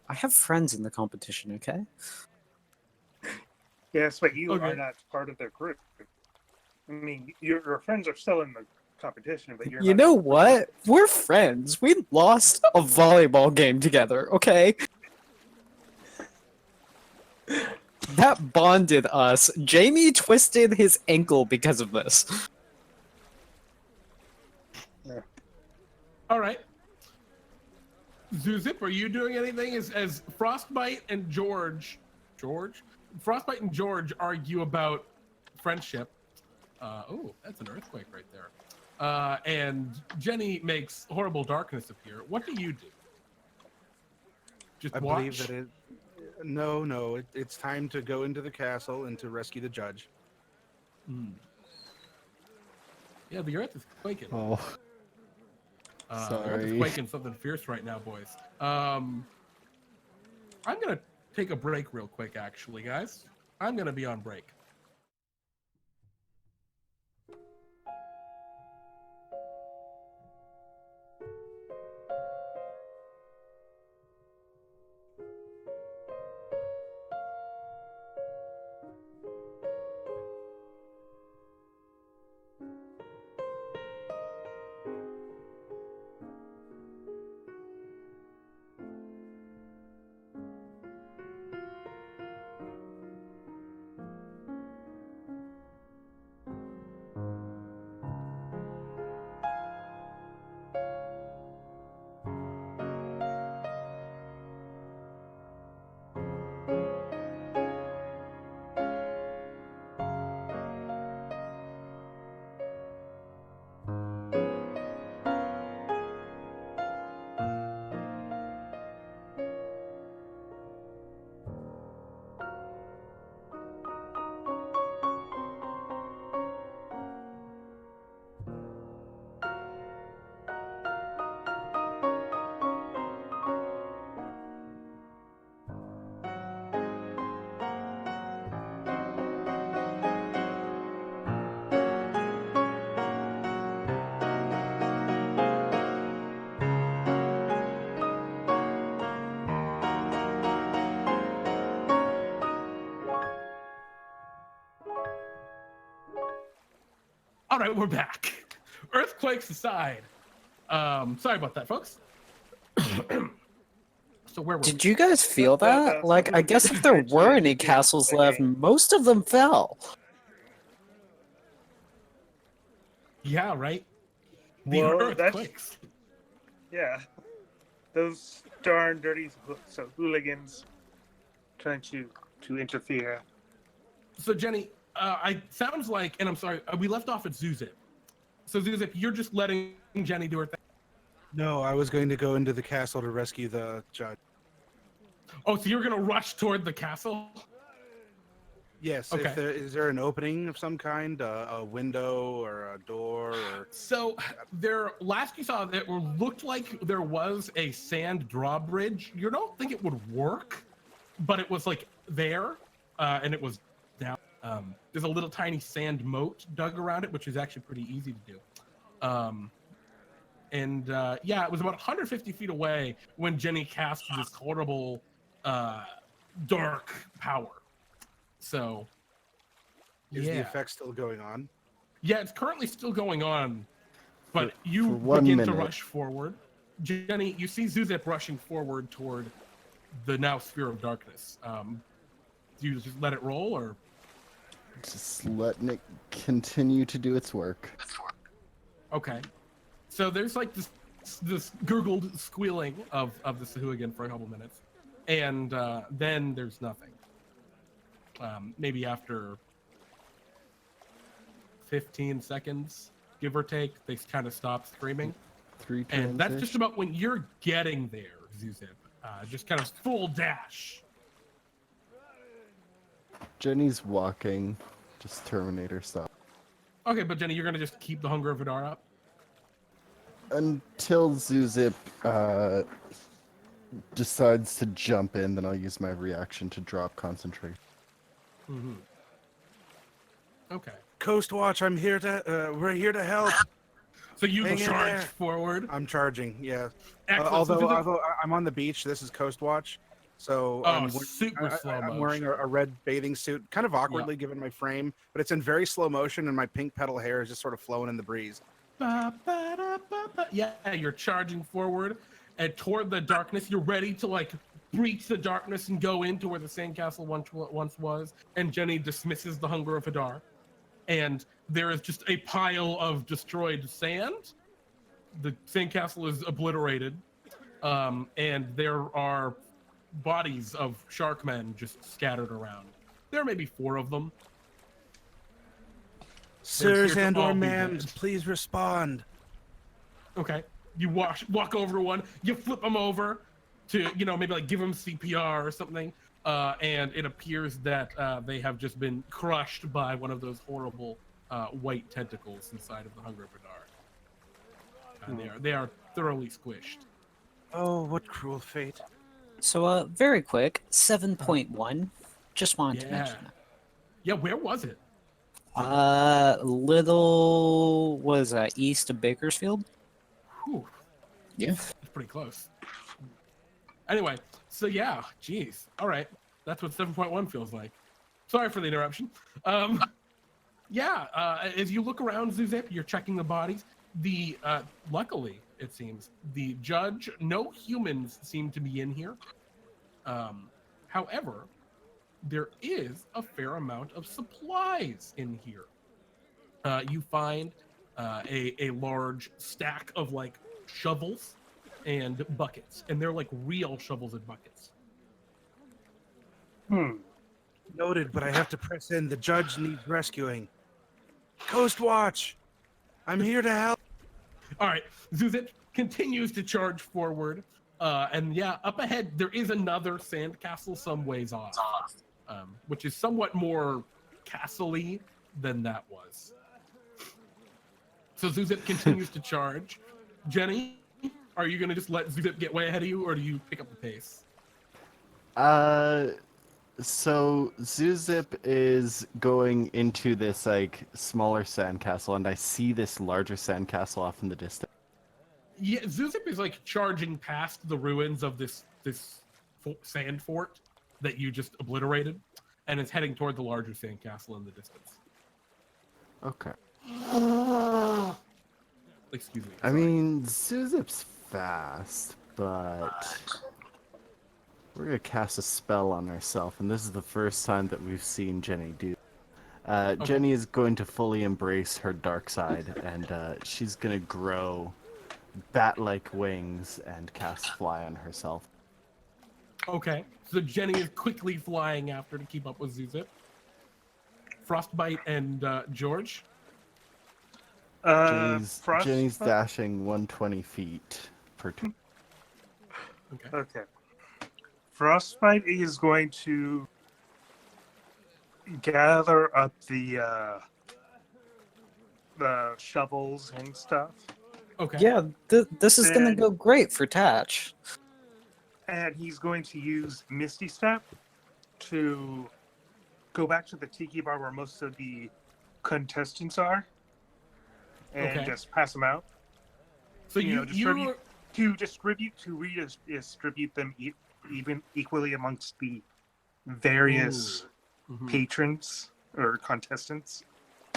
I have friends in the competition, okay? yes, but you Okay. are not part of their group. I mean, your friends are still in the competition, but you're You not. know what? We're friends. We lost a volleyball game together, okay? That bonded us. Jamie twisted his ankle because of this. All right. Zewxip, are you doing anything as Frostbite and Frostbite and George argue about friendship? Oh, that's an earthquake right there. And Jenny makes horrible darkness appear. What do you do? Just I watch? believe that it. No, it's time to go into the castle and to rescue the judge. Yeah, the earth is quaking. Oh, The earth sorry. is quaking something fierce right now, boys. I'm gonna take a break real quick, actually, guys. I'm gonna be on break. All right, we're back. Earthquakes aside. Sorry about that, folks. So where were we? Did you guys feel that? Like, I guess if there Sahuagins were any actually castles did left, the most of them fell. Yeah, right. The Well, earthquakes. Yeah. Those darn dirty hooligans trying to interfere. So Jenny, I sounds like, and I'm sorry, we left off at Zewxip. So Zewxip, you're just letting Jenny do her thing. No, I was going to go into the castle to rescue the judge. Oh, so you're gonna rush toward the castle? Yes. Okay. Is there an opening of some kind, a window or a door? Or... So there, last you saw, that looked like there was a sand drawbridge. You don't think it would work, but it was like there, and it was down. There's a little tiny sand moat dug around it, which is actually pretty easy to do. Yeah, it was about 150 feet away when Jenny cast this horrible, dark power. So, Is the effect still going on? Yeah, it's currently still going on, but For you 1 begin to minute. rush forward. Jenny, you see Zewxip rushing forward toward the now sphere of darkness. Do you just let it roll, or? Just letting it continue to do its work. Okay. So there's like this gurgled squealing of the Sahuagin for a couple minutes, and then there's nothing. Maybe after 15 seconds, give or take, they kind of stop screaming. 3 And that's just turns-ish. about when you're getting there, Zewxip. Just kind of full dash. Jenny's walking, just Terminator style. Okay, but Jenny, you're gonna just keep the Hunger of Vidar up? Until Zewxip decides to jump in, then I'll use my reaction to drop concentration. Mm-hmm. Okay. Coast Watch, I'm here to. We're here to help. So you Hang in charge there. forward. I'm charging. Yeah. Excellent. So Although Zewxip- I'm on the beach, this is Coast Watch, so Oh, super slow I'm motion. wearing a red bathing suit, kind of awkwardly given my frame, but it's in very slow motion, and my pink petal hair is just sort of flowing in the breeze. Ba, ba, da, ba, ba. Yeah, you're charging forward and toward the darkness. You're ready to like breach the darkness and go into where the sandcastle once was. And Jenny dismisses the Hunger of Vidar. And there is just a pile of destroyed sand. The sandcastle is obliterated. And there are bodies of sharkmen just scattered around. There may be 4 of them. Sirs here to and all or be ma'ams, dead. please respond. Okay. You walk over to one, you flip them over to, maybe like give them CPR or something. And it appears that they have just been crushed by one of those horrible white tentacles inside of the Hunger of Vidar. And they are thoroughly squished. Oh, what cruel fate. So, very quick, 7.1. Just wanted to Yeah. mention that. Yeah, where was it? Little was east of Bakersfield. Whew, Yeah. that's pretty close. Anyway, so yeah, geez. All right. That's what 7.1 feels like. Sorry for the interruption. As you look around, Zewxip, you're checking the bodies. Luckily, it seems, the judge, no humans seem to be in here. However, there is a fair amount of supplies in here. You find a large stack of like shovels and buckets, and they're like real shovels and buckets. Noted, but I have to press in. The judge needs rescuing. Coast Watch, I'm here to help. All right, Zewxip continues to charge forward, and yeah, up ahead there is another sandcastle some ways off, which is somewhat more castle-y than that was. So Zewxip continues to charge. Jenny, are you gonna just let Zewxip get way ahead of you, or do you pick up the pace? So Zewxip is going into this like smaller sandcastle, and I see this larger sandcastle off in the distance. Yeah, Zewxip is like charging past the ruins of this sand fort that you just obliterated, and is heading toward the larger sandcastle in the distance. Okay. Excuse me. I sorry. mean, Zewxip's fast, but we're gonna cast a spell on herself, and this is the first time that we've seen Jenny do. Jenny is going to fully embrace her dark side, and she's gonna grow bat-like wings and cast fly on herself. Okay, so Jenny is quickly flying after to keep up with Zewxip. Frostbyte and George. Jenny's Frostbite. dashing 120 feet per turn. Okay. Okay. Frostbite is going to gather up the shovels and stuff, Okay. Yeah, this is gonna Then- go great for Tatch. and he's going to use Misty Step to go back to the tiki bar where most of the contestants are, and Okay. just pass them out. So you you redistribute them equally amongst the various Mhm. patrons or contestants.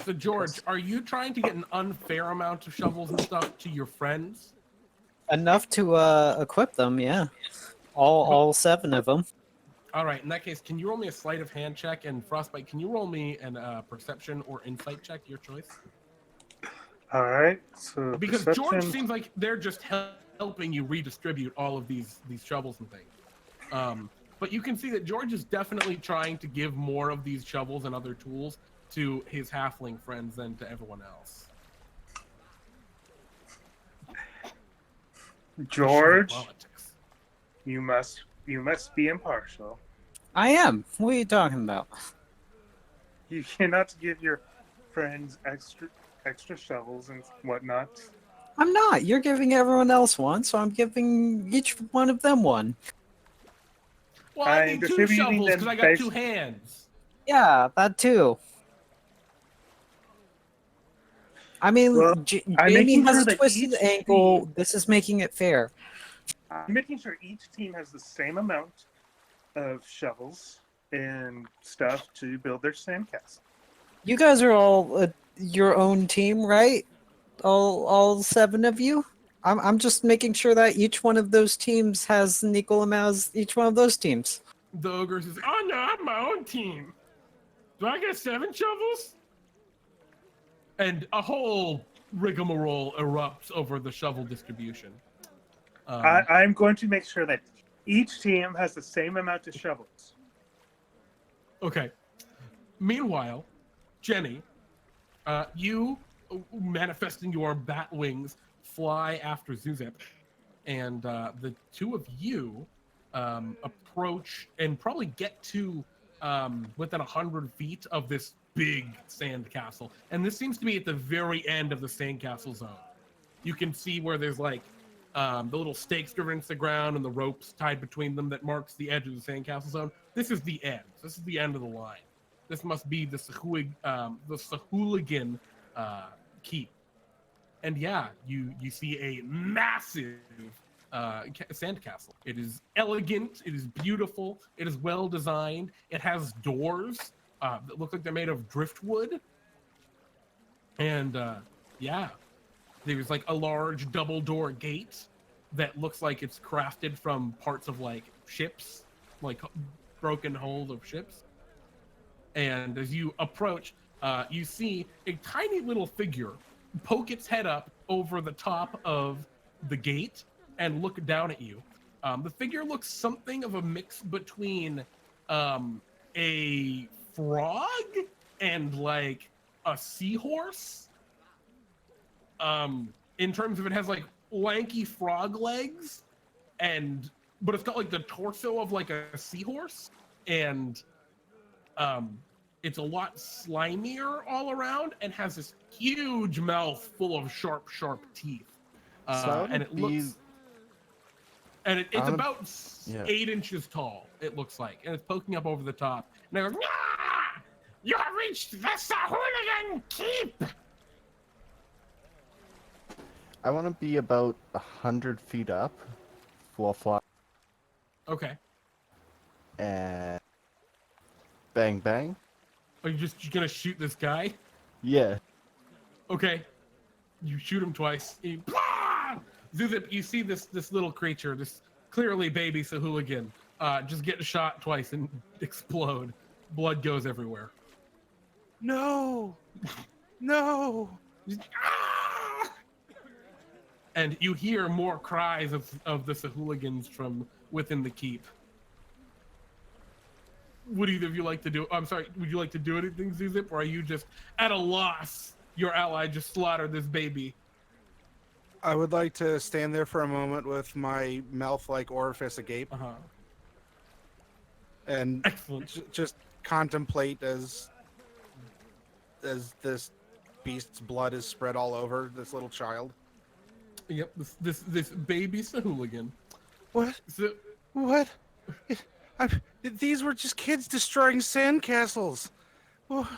So George, are you trying to get an unfair amount of shovels and stuff to your friends? Enough to equip them, yeah. All 7 of them. All right. In that case, can you roll me a sleight of hand check? And Frostbite, can you roll me an perception or insight check? Your choice. All right. So Because perception. George seems like they're just helping you redistribute all of these shovels and things. But you can see that George is definitely trying to give more of these shovels and other tools to his halfling friends than to everyone else. George, Shovel politics. you must be impartial. I am. What are you talking about? You cannot give your friends extra shovels and whatnot. I'm not. You're giving everyone else one, so I'm giving each one of them one. Well, I I'm need 2 distributing shovels them because I got 2 based- hands. Yeah, that too. I mean, Well, I'm Jamie making has sure a that twisted each ankle. team- This is making it fair. I'm making sure each team has the same amount of shovels and stuff to build their sandcastle. You guys are all your own team, right? All 7 of you. I'm just making sure that each one of those teams has an equal amount as each one of those teams. The ogre says, "Oh no, I'm my own team. Do I get 7 shovels?" And a whole rigmarole erupts over the shovel distribution. I'm going to make sure that each team has the same amount of shovels. Okay. Meanwhile, Jenny, you manifesting your bat wings fly after Zewxip, and the 2 of you approach and probably get to within 100 feet of this big sandcastle. And this seems to be at the very end of the sandcastle zone. You can see where there's like the little stakes driven into the ground and the ropes tied between them that marks the edge of the sandcastle zone. This is the end. This is the end of the line. This must be the Sahuagin keep. And yeah, you see a massive sandcastle. It is elegant. It is beautiful. It is well designed. It has doors that look like they're made of driftwood. And yeah, there's like a large double door gate that looks like it's crafted from parts of like ships, like broken hulls of ships. And as you approach, you see a tiny little figure poke its head up over the top of the gate and look down at you. The figure looks something of a mix between a frog and like a seahorse. In terms of it has like lanky frog legs, but it's got like the torso of like a seahorse, and it's a lot slimier all around and has this huge mouth full of sharp teeth. And it looks, and it's wanna- about 8 inches tall. It looks like, and it's poking up over the top. And it goes, "Ah! You have reached the Sahuagin keep." I want to be about 100 feet up, while flying, Okay. and bang bang. Are you just gonna shoot this guy? Yeah. Okay. You shoot him twice. Zewxip, you see this little creature, this clearly baby Sahuagin, just get shot twice and explode. Blood goes everywhere. No! No! And you hear more cries of the Sahuagins from within the keep. Would either of you like to do? I'm sorry. Would you like to do anything, Zewxip, or are you just at a loss? Your ally just slaughtered this baby. I would like to stand there for a moment with my mouth like orifice agape and Excellent. just contemplate as this beast's blood is spread all over this little child. Yep, this baby Sahuagin. What? So, What? These were just kids destroying sandcastles. Oh,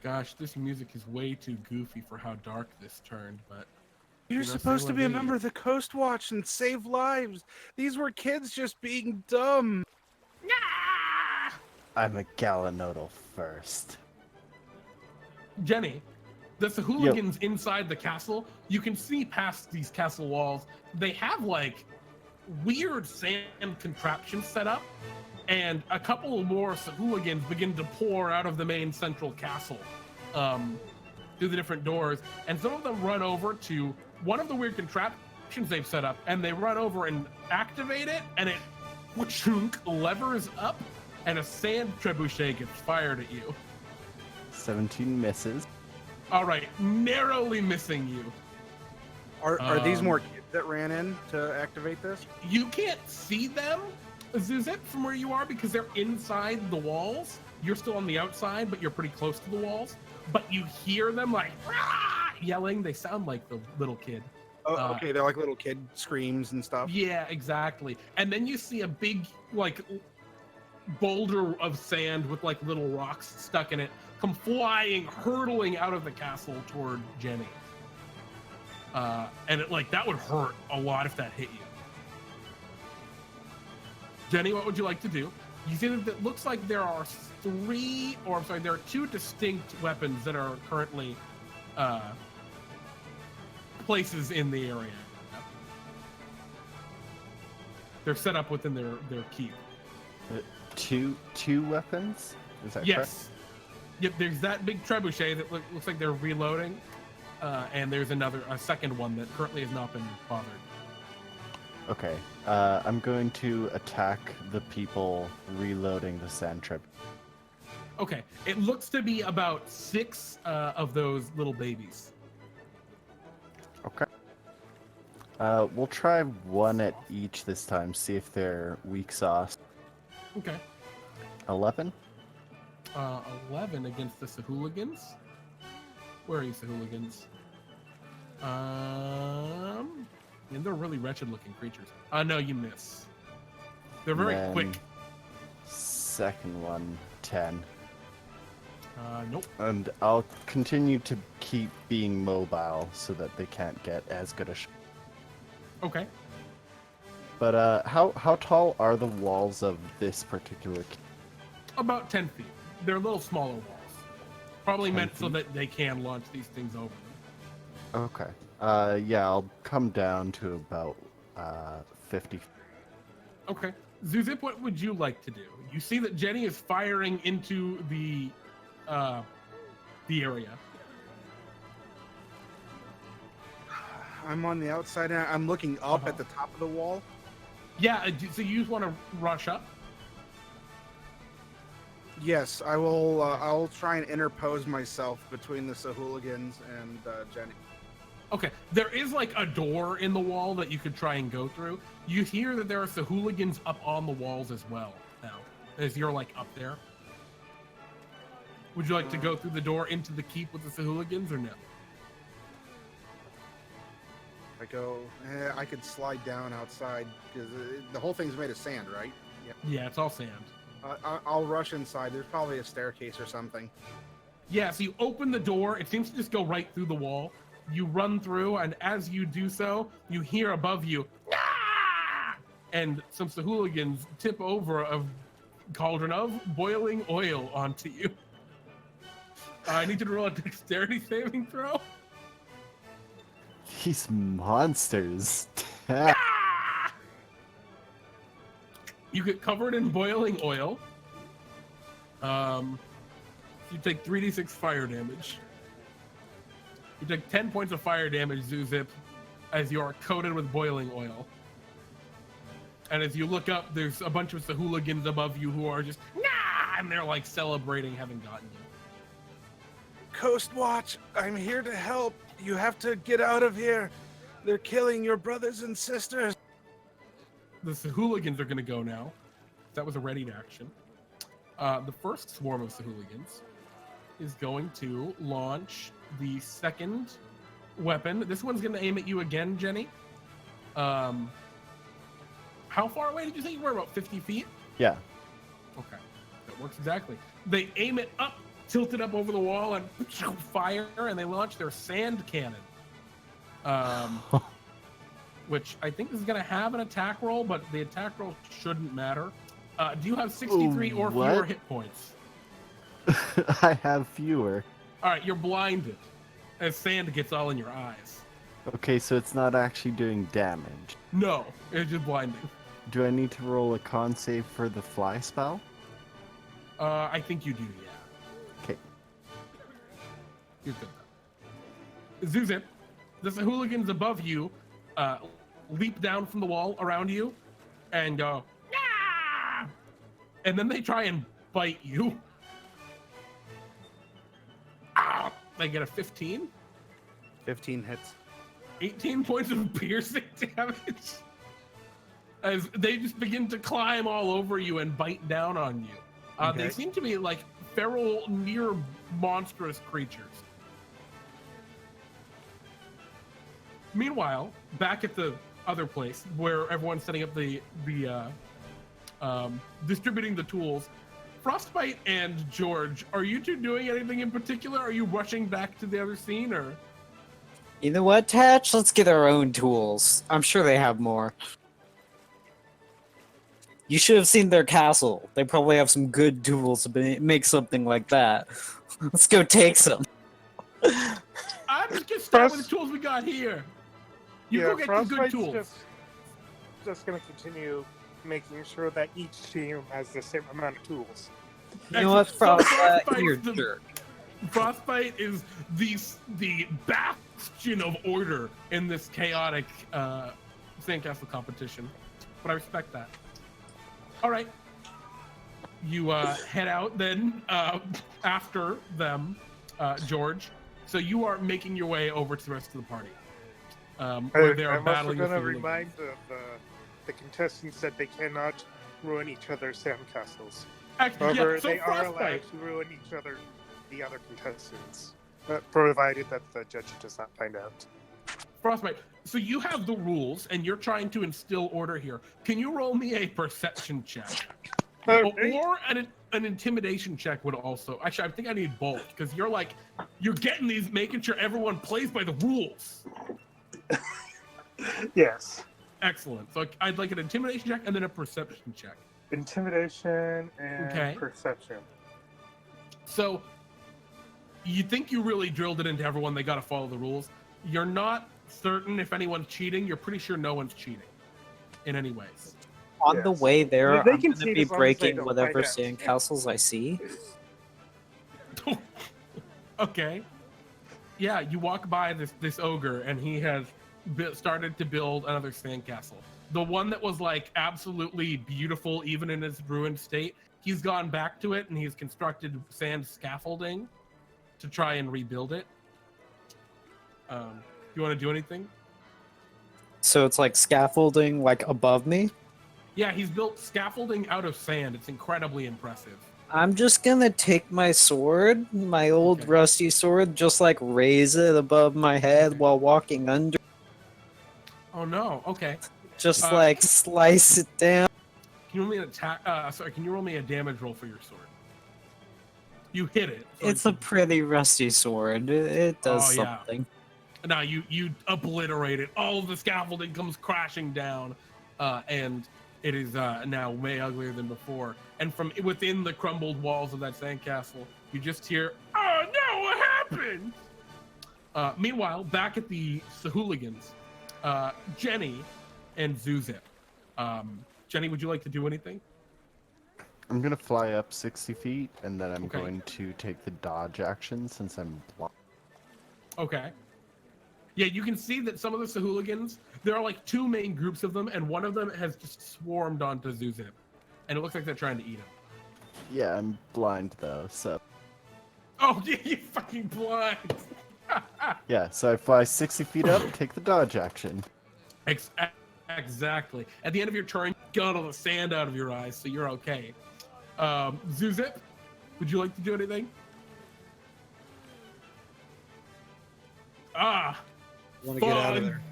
gosh, this music is way too goofy for how dark this turned, but you're supposed to be a member of the Coast Watch and save lives. These were kids just being dumb. I'm a Galanodel first. Jenny, the Sahuagins inside the castle, you can see past these castle walls. They have like weird sand contraptions set up, and a couple more Sahuagins begin to pour out of the main central castle through the different doors, and some of them run over to one of the weird contraptions they've set up, and they run over and activate it, and it levers up, and a sand trebuchet gets fired at you. 17 misses. All right, narrowly missing you. Are these more kids that ran in to activate this? You can't see them, Zewxip, from where you are because they're inside the walls. You're still on the outside, but you're pretty close to the walls. But you hear them like yelling. They sound like the little kid. Oh, okay, they're like little kid screams and stuff. Yeah, exactly. And then you see a big like boulder of sand with like little rocks stuck in it come flying, hurtling out of the castle toward Jenny. And it like that would hurt a lot if that hit you. Jenny, what would you like to do? You see that it looks like there are there are two distinct weapons that are currently places in the area. They're set up within their keep. Two weapons? Is that correct? Yes. Yep, there's that big trebuchet that looks like they're reloading. And there's a second one that currently has not been bothered. Okay. I'm going to attack the people reloading the sand trip. Okay, it looks to be about 6 of those little babies. Okay. We'll try one at each this time, see if they're weak sauce. Okay. 11? 11 against the Sahuagins. Where are you, Sahuagins? And they're really wretched-looking creatures. No, you miss. They're very Then quick. Second one, 10. Nope. And I'll continue to keep being mobile so that they can't get as good a shot. Okay. But how tall are the walls of this particular keep? About 10 feet. They're little smaller walls. Probably 10 meant so feet? that they can launch these things over them. Okay. Yeah, I'll come down to about 50. Okay. Zewxip, what would you like to do? You see that Jenny is firing into the area. I'm on the outside and I'm looking up at the top of the wall. Yeah, so you just want to rush up? Yes, I will. I'll try and interpose myself between the Sahuagins and Jenny. Okay, there is like a door in the wall that you could try and go through. You hear that there are Sahuagins up on the walls as well now, as you're like up there. Would you like to go through the door into the keep with the Sahuagins or no? I go. I could slide down outside because the whole thing's made of sand, right? Yeah. Yeah, it's all sand. I'll rush inside. There's probably a staircase or something. Yeah, so you open the door. It seems to just go right through the wall. You run through, and as you do so, you hear above you, "Ah!" and some Sahuagins tip over a cauldron of boiling oil onto you. I need you to roll a dexterity saving throw. These monsters. Ah! You get covered in boiling oil. You take 3d6 fire damage. You take 10 points of fire damage, Zewxip, as you are coated with boiling oil. And as you look up, there's a bunch of Sahuagins above you who are just, nah! And they're like celebrating having gotten you. Coast Watch, I'm here to help. You have to get out of here. They're killing your brothers and sisters. The Sahuagins are going to go now. That was a ready to action. The first swarm of Sahuagins is going to launch the second weapon. This one's going to aim at you again, Jenny. How far away did you say you were? About 50 feet? Yeah. Okay. That works exactly. They aim it up, tilt it up over the wall, and fire, and they launch their sand cannon. Which I think is going to have an attack roll, but the attack roll shouldn't matter. Do you have 63 or fewer what? hit points? I have fewer. All right, you're blinded as sand gets all in your eyes. Okay, so it's not actually doing damage. No, it's just blinding. Do I need to roll a con save for the fly spell? I think you do, yeah. Okay. You're good. Zewxip, the Sahuagins above you leap down from the wall around you and go, "Ah!" And then they try and bite you. Ah! They get a 15. 15 hits. 18 points of piercing damage. As they just begin to climb all over you and bite down on you. They Okay. seem to be like feral, near monstrous creatures. Meanwhile, back at the other place where everyone's setting up the distributing the tools, Frostbyte and George, are you two doing anything in particular? Are you rushing back to the other scene, or? You know what, Tatch? Let's get our own tools. I'm sure they have more. You should have seen their castle. They probably have some good tools to make something like that. Let's go take some. I'm just gonna start with the tools we got here. You go get the good Frostbite's tools. just going to continue making sure that each team has the same amount of tools. You know what, So Frostbite? Frostbite's You're a the- jerk. Frostbite is the bastion of order in this chaotic sandcastle competition, but I respect that. All right, you head out then after them, George. So you are making your way over to the rest of the party, where they are I'm also battling. going to with the remind the contestants that they cannot ruin each other's sandcastles. However, Yeah, so they are allowed Frostbite. to ruin the other contestants, provided that the judge does not find out. Frostbite. So you have the rules, and you're trying to instill order here. Can you roll me a perception check? Or an intimidation check would also. Actually, I think I need both, because you're getting these, making sure everyone plays by the rules. Yes. Excellent. So I'd like an intimidation check and then a perception check. Intimidation and Okay. perception. So you think you really drilled it into everyone, they got to follow the rules. You're not certain if anyone's cheating. You're pretty sure no one's cheating in any ways. On the Yes. way there, They I'm can going to cheat be as long as they breaking don't whatever find out. sandcastles I see. Okay. Yeah, you walk by this ogre, and he has started to build another sandcastle. The one that was like absolutely beautiful, even in its ruined state. He's gone back to it, and he's constructed sand scaffolding to try and rebuild it. You want to do anything? So it's like scaffolding like above me. Yeah, he's built scaffolding out of sand. It's incredibly impressive. I'm just gonna take my sword, my old Okay. rusty sword, just like raise it above my head Okay. while walking under. Oh no. Okay. Just Uh, like slice it down. Can you roll me an attack? Can you roll me a damage roll for your sword? You hit it. so It's a pretty rusty sword. It does Oh, yeah. something. Now you obliterate it. All of the scaffolding comes crashing down, and it is now way uglier than before. And from within the crumbled walls of that sandcastle, you just hear, "Oh no, happened? Meanwhile, back at the Sahuagins, Jenny and Zewxip. Jenny, would you like to do anything? I'm gonna fly up 60 feet, and then I'm Okay. going to take the dodge action since I'm blocked. Okay. Yeah, you can see that some of the Sahuagins, there are like two main groups of them, and one of them has just swarmed onto Zewxip. And it looks like they're trying to eat him. Yeah, I'm blind though, so Oh, yeah, you fucking blind. yeah. So I fly 60 feet up, take the dodge action. Exactly. At the end of your turn, got all the sand out of your eyes, so you're okay. Zewxip, would you like to do anything? Want to get out of Fog. there?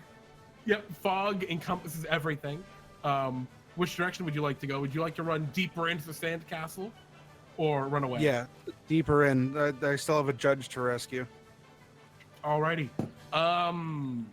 Yep, fog encompasses everything. Which direction would you like to go? Would you like to run deeper into the Sandcastle or run away? Yeah, deeper in. I still have a judge to rescue. Alrighty. Can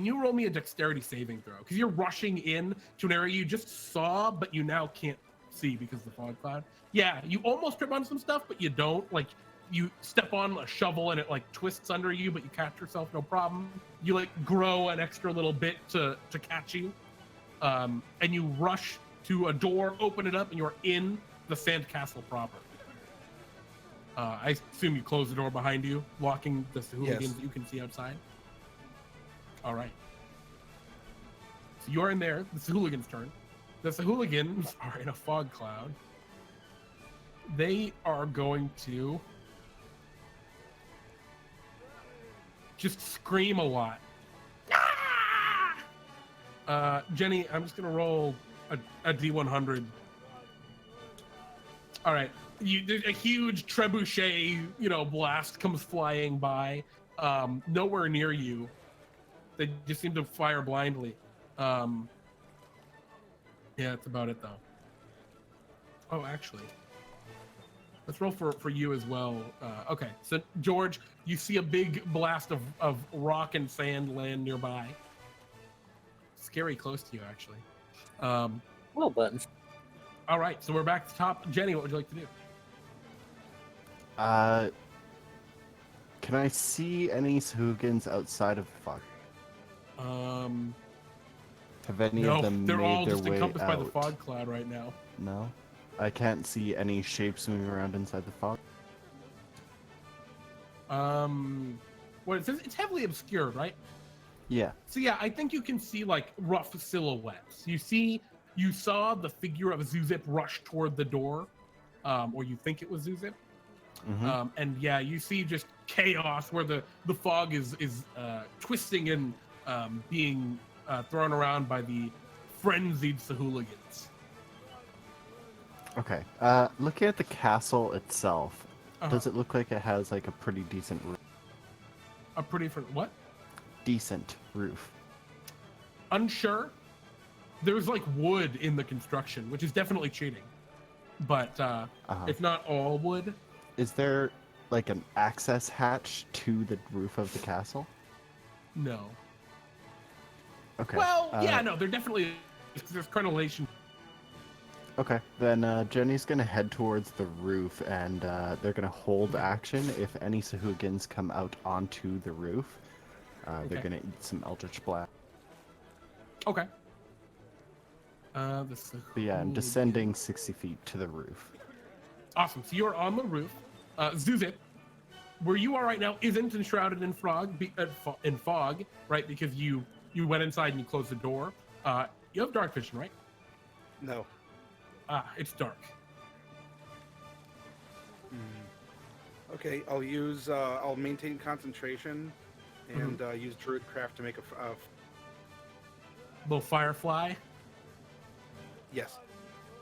you roll me a dexterity saving throw? Because you're rushing in to an area you just saw, but you now can't see because of the fog cloud. Yeah, you almost trip on some stuff, but you don't. Like, you step on a shovel and it like twists under you, but you catch yourself, no problem. You like grow an extra little bit to catch you. And you rush to a door, open it up, and you're in the Sandcastle proper. I assume you close the door behind you, locking the Sahuagins Yes. that you can see outside. All right. So you're in there. The Sahuagins' turn. The Sahuagins are in a fog cloud. They are going to just scream a lot. Jenny, I'm just gonna roll a D100. All right, there's a huge trebuchet, blast comes flying by, nowhere near you. They just seem to fire blindly. Yeah, that's about it though. Oh, actually, let's roll for you as well. Okay, so George, you see a big blast of rock and sand land nearby. Scary close to you, actually. Well then. All right, so we're back to top. Jenny, what would you like to do? Can I see any Sahuagins outside of the fog? Have any No, of them they're made all their just way encompassed by the out? fog cloud right now. No, I can't see any shapes moving around inside the fog. Well, it's heavily obscured, right? Yeah. So yeah, I think you can see like rough silhouettes. You saw the figure of Zewxip rush toward the door, or you think it was Zewxip. Mhm. And yeah, you see just chaos where the fog is twisting and being thrown around by the frenzied Sahuagins. Okay. Looking at the castle itself, Uh-huh. does it look like it has like a pretty decent roof? A pretty what? Decent roof. Unsure. There's like wood in the construction, which is definitely cheating. But Uh-huh. it's not all wood. Is there like an access hatch to the roof of the castle? No. Okay. Well, yeah, no, there definitely there's correlation. Okay, then Jenny's gonna head towards the roof, and they're gonna hold action. If any Sahuagins come out onto the roof, they're Okay. gonna eat some Eldritch Blast. Okay. But yeah, I'm descending 60 feet to the roof. Awesome. So you're on the roof. Zewxip, where you are right now isn't enshrouded in fog, right? Because you went inside and you closed the door. You have dark vision, right? No. It's dark. Okay, I'll maintain concentration and use Druidcraft to make a Little firefly. yes.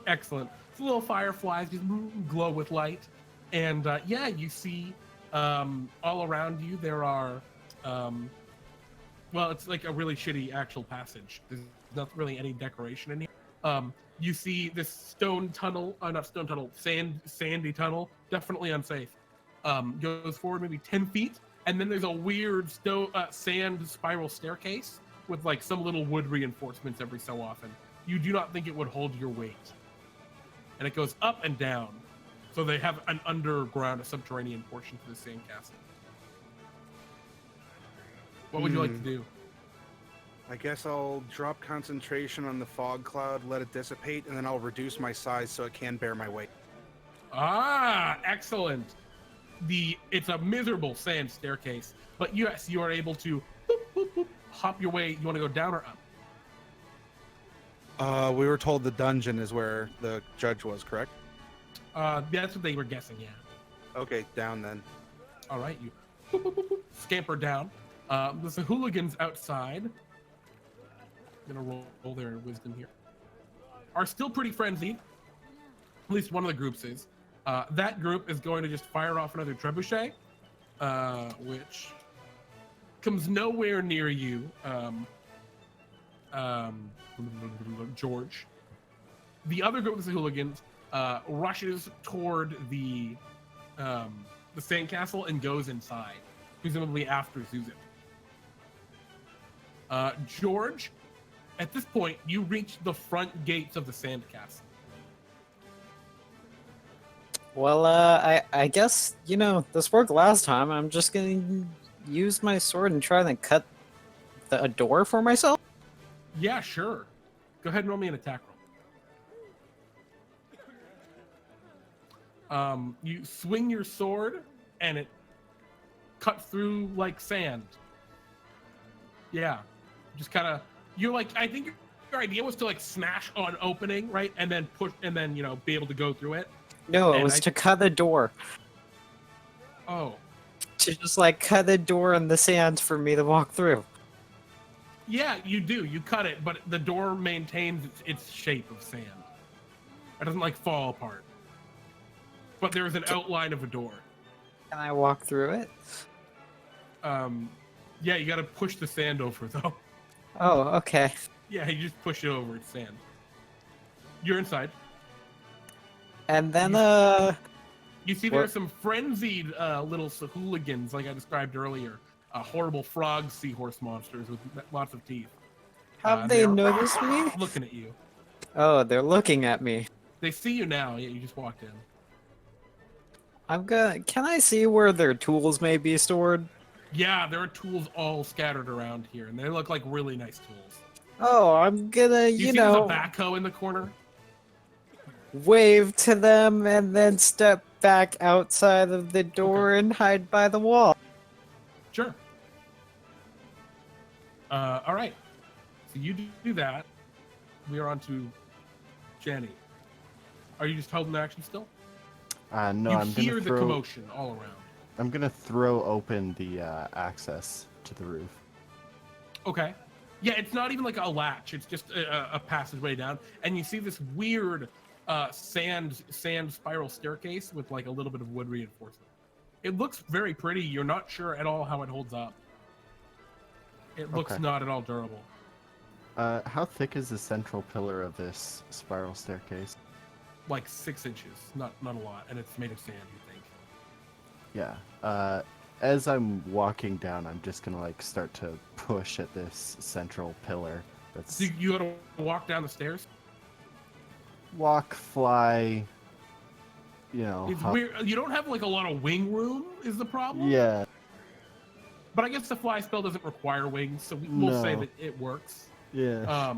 Excellent. It's little fireflies just glow with light, and yeah, you see all around you there are, well, it's like a really shitty actual passage. There's not really any decoration in here. You see this stone tunnel, not stone tunnel, sandy tunnel, definitely unsafe. Goes forward maybe 10 feet, and then there's a weird sand spiral staircase with like some little wood reinforcements every so often. You do not think it would hold your weight. And it goes up and down. So they have an underground, a subterranean portion to the sandcastle. What would you like to do? I guess I'll drop concentration on the fog cloud, let it dissipate, and then I'll reduce my size so it can bear my weight. Ah, excellent. It's a miserable sand staircase, but yes, you are able to boop, boop, boop, hop your way. You want to go down or up? We were told the dungeon is where the judge was, correct? That's what they were guessing, yeah. Okay, down then. All right, you boop, boop, boop, boop, scamper down. There's the hooligans outside. I'm gonna roll their wisdom here. Are still pretty frenzied. At least one of the groups is. That group is going to just fire off another trebuchet, which comes nowhere near you, George. The other group of the hooligans rushes toward the sandcastle and goes inside, presumably after Zewxip. George, at this point, you reach the front gates of the sandcastle. Well, I guess, you know, this worked last time. I'm just gonna use my sword and try to cut a door for myself. Yeah, sure. Go ahead and roll me an attack roll. You swing your sword, and it cuts through like sand. Yeah, just kind of. You're like, I think your idea was to like smash an opening, right, and then push, and then be able to go through it. No, it was to cut the door. Oh. To just like cut the door in the sand for me to walk through. Yeah, you do. You cut it, but the door maintains its shape of sand. It doesn't like fall apart. But there is an outline of a door. Can I walk through it? Yeah, you gotta push the sand over though. Oh, okay. Yeah, you just push it over. It's sand. You're inside. And then, You see there are some frenzied little Sahuagins, like I described earlier. Horrible frog seahorse monsters with lots of teeth. have they noticed me? Looking at you. Oh, they're looking at me. They see you now. Yeah, you just walked in. Can I see where their tools may be stored? Yeah, there are tools all scattered around here, and they look like really nice tools. Oh, I'm gonna, You see know, there's a backhoe in the corner? wave to them and then step back outside of the door and hide by the wall. Sure. All right. So you do that. We are on to Jenny. Are you just holding action still? No, you I'm hear gonna the throw. commotion all around. I'm gonna throw open the access to the roof. Okay. Yeah, it's not even like a latch. It's just a passageway down, and you see this weird sand spiral staircase with like a little bit of wood reinforcement. It looks very pretty. You're not sure at all how it holds up. It looks Okay. not at all durable. How thick is the central pillar of this spiral staircase? Like 6 inches, not a lot, and it's made of sand. You think? Yeah. As I'm walking down, I'm just gonna like start to push at this central pillar. That's So you got to walk down the stairs. walk, fly. It's hop- weird. You don't have like a lot of wing room, is the problem. Yeah. But I guess the fly spell doesn't require wings, so we'll say No. that it works. Yeah.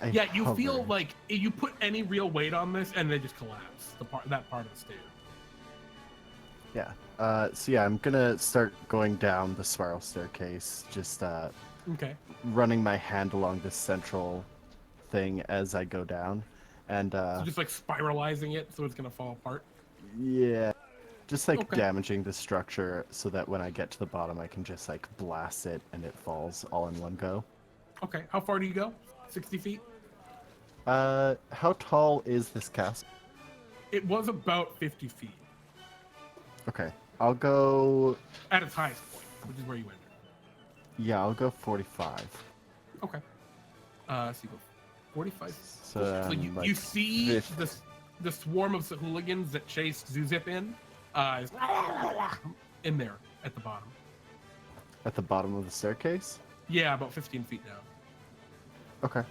I Yeah, you feel hover. like you put any real weight on this, and they just collapse. That part of the stair. Yeah. So yeah, I'm gonna start going down the spiral staircase, just Okay. running my hand along this central thing as I go down, and So just like spiralizing it, so it's gonna fall apart. yeah, just like Okay. damaging the structure so that when I get to the bottom, I can just like blast it and it falls all in one go. Okay. How far do you go? 60 feet. How tall is this castle? It was about 50 feet Okay, I'll go. at its highest point, which is where you entered. Yeah, I'll go 45. Okay. So you go 45. So, you, like you see 50. the swarm of Sahuagins that chased Zewxip is in there at the bottom. At the bottom of the staircase. Yeah, about 15 feet down. Okay.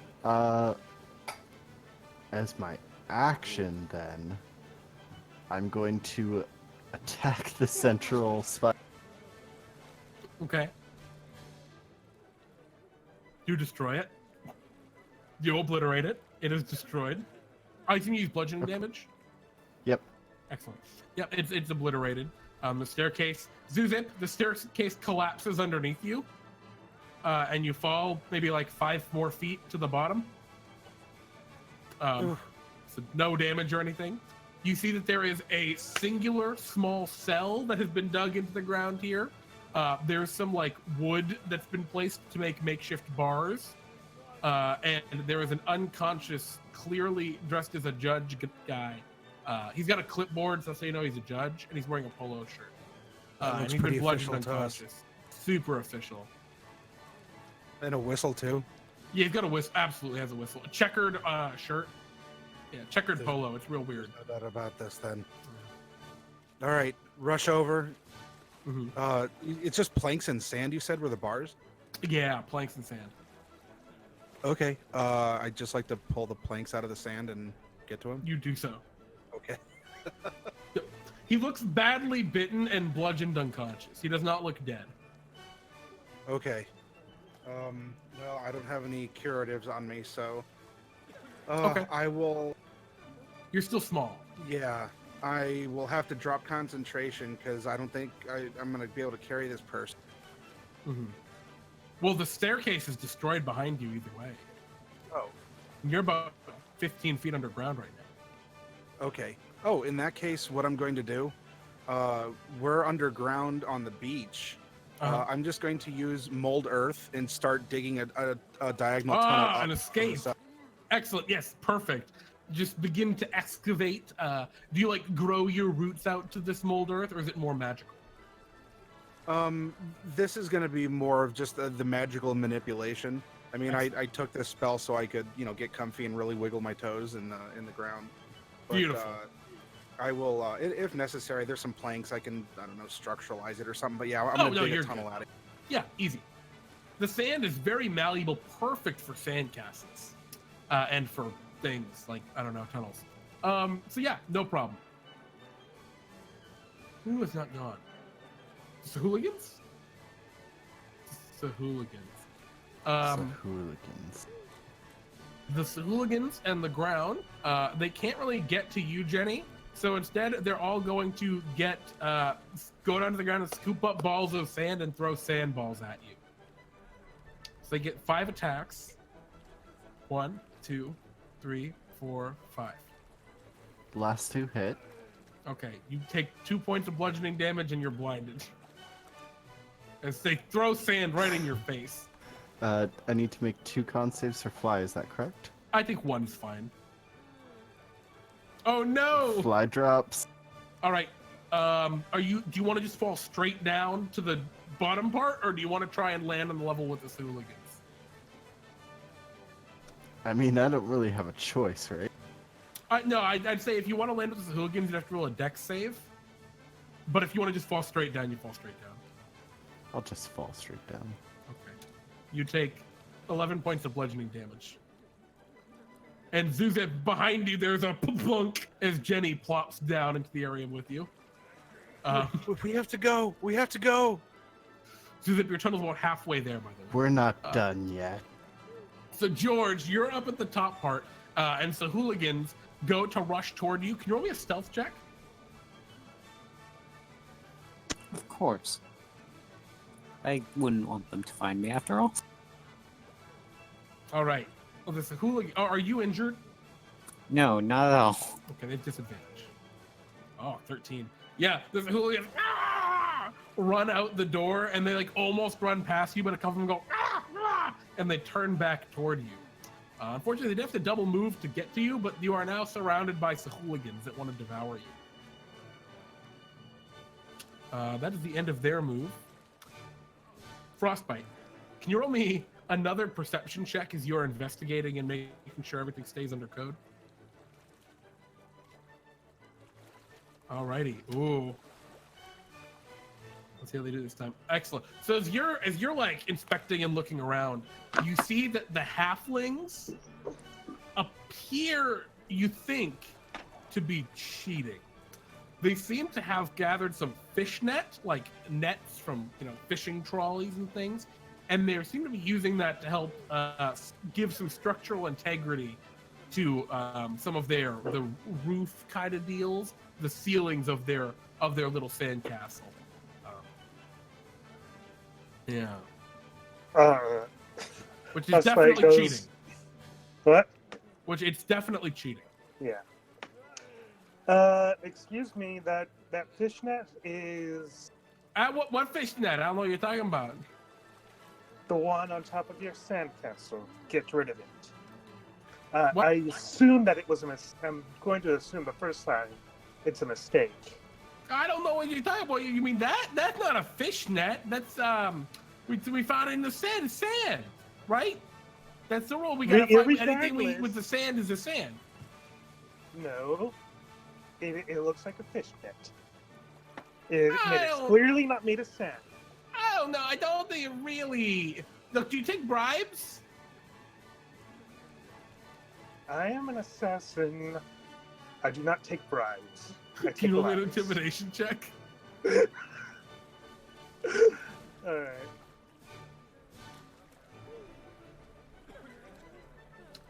As my action, then, I'm going to attack the central spot. Okay. You destroy it. You obliterate it. It is destroyed. Oh, you can use bludgeoning damage? Yep. Excellent. Yep, it's obliterated. The staircase, Zewxip, the staircase collapses underneath you, and you fall maybe like 5 more feet to the bottom. So no damage or anything. You see that there is a singular small cell that has been dug into the ground here. There's some like wood that's been placed to make makeshift bars. And there is an unconscious, clearly dressed as a judge guy. He's got a clipboard, so you know he's a judge, and he's wearing a polo shirt. And looks he's been pretty bludgeoned official to us. unconscious. Super official. And a whistle too. Yeah, he's got a whistle. Absolutely has a whistle. A checkered shirt. Yeah, checkered polo. It's real weird. No doubt about this then. All right, rush over. It's just planks and sand. You said were the bars. Yeah, planks and sand. Okay. I'd just like to pull the planks out of the sand and get to him. You do so. Okay. He looks badly bitten and bludgeoned unconscious. He does not look dead. Okay. Well, I don't have any curatives on me, so. Okay. I will. You're still small. Yeah. I will have to drop concentration because I don't think I'm going to be able to carry this person. Well, the staircase is destroyed behind you either way. Oh. You're about 15 feet underground right now. Okay. Oh, in that case, what I'm going to do, we're underground on the beach. I'm just going to use mold earth and start digging a diagonal tunnel. An escape. Excellent. Yes, perfect. Just begin to excavate. Do you like grow your roots out to this mold earth, or is it more magical? This is going to be more of just the magical manipulation. I mean, I took this spell so I could, get comfy and really wiggle my toes in the ground. But, Beautiful. I will, if necessary. There's some planks I can, I don't know, structuralize it or something. But yeah, I'm gonna dig a tunnel out of it. Yeah, easy. The sand is very malleable, perfect for sandcastles, and for things like, I don't know, tunnels. So yeah, no problem. Who is not gone? Sahuagins? Sahuagins. Hooligans. The Sahuagins and the ground, they can't really get to you, Jenny. So instead, they're all going to go down to the ground and scoop up balls of sand and throw sandballs at you. So they get 5 attacks. 1, 2, 3, 4, 5. Last 2 hit. Okay, you take 2 points of bludgeoning damage and you're blinded. As they throw sand right in your face. I need to make 2 con saves for fly, is that correct? I think 1's fine. Oh no! Fly drops. All right. Do you want to just fall straight down to the bottom part, or do you want to try and land on the level with the Sahuagins? I mean, I don't really have a choice, right? No, I'd say if you want to land with the Sahuagins, you'd have to roll a dex save. But if you want to just fall straight down, you fall straight down. I'll just fall straight down. Okay. You take 11 points of bludgeoning damage. And Zewxip, behind you, there's a plunk as Jenny plops down into the area with you. We have to go. We have to go. Zewxip, your tunnel's about halfway there, by the way. We're not done yet. So, George, you're up at the top part, and so Hooligans go to rush toward you. Can you roll me a stealth check? Of course. I wouldn't want them to find me after all. All right. Well, this is Hooligan. Oh, are you injured? No, not at all. Okay, they have disadvantage. Oh, 13. Yeah, this Hooligan run out the door, and they like almost run past you, but a couple of them go and they turn back toward you. Unfortunately, they have to double move to get to you, but you are now surrounded by Sahuagins that want to devour you. That is the end of their move. Frostbyte. Can you roll me another perception check as you're investigating and making sure everything stays under code? Alrighty. Ooh. Let's see how they do this time. Excellent. So as you're like inspecting and looking around, you see that the halflings appear, you think, to be cheating. They seem to have gathered some fish net, like nets from fishing trolleys and things, and they seem to be using that to help give some structural integrity to some of the roof kind of deals, the ceilings of their little sandcastle. Yeah. Which is definitely cheating. What? Which it's definitely cheating. Yeah. Excuse me, that fishnet is What fishnet? I don't know what you're talking about. the one on top of your sandcastle. Get rid of it. What? I assume that it was I'm going to assume the first time it's a mistake. I don't know what you're talking about. You mean that? That's not a fish net. That's we found it in the sand. Sand, right? That's the rule. We gotta find anything with the sand is the sand. No, it looks like a fish net. It's clearly not made of sand. I don't know. I don't think it really. Look, do you take bribes? I am an assassin. I do not take bribes. I Can you take an lives. intimidation check? All right.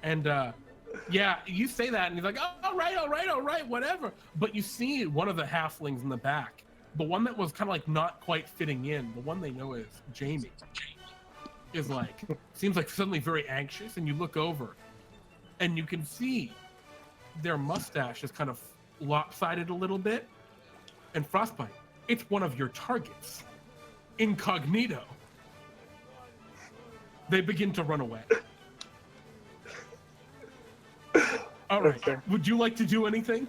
And yeah, you say that, and he's like, "Oh, all right, whatever." But you see one of the halflings in the back, the one that was kind of like not quite fitting in, the one they know is Jamie, is like seems like suddenly very anxious, and you look over, and you can see their mustache is kind of lopsided a little bit, and Frostbyte, it's one of your targets, incognito. They begin to run away. All right. Okay. Would you like to do anything?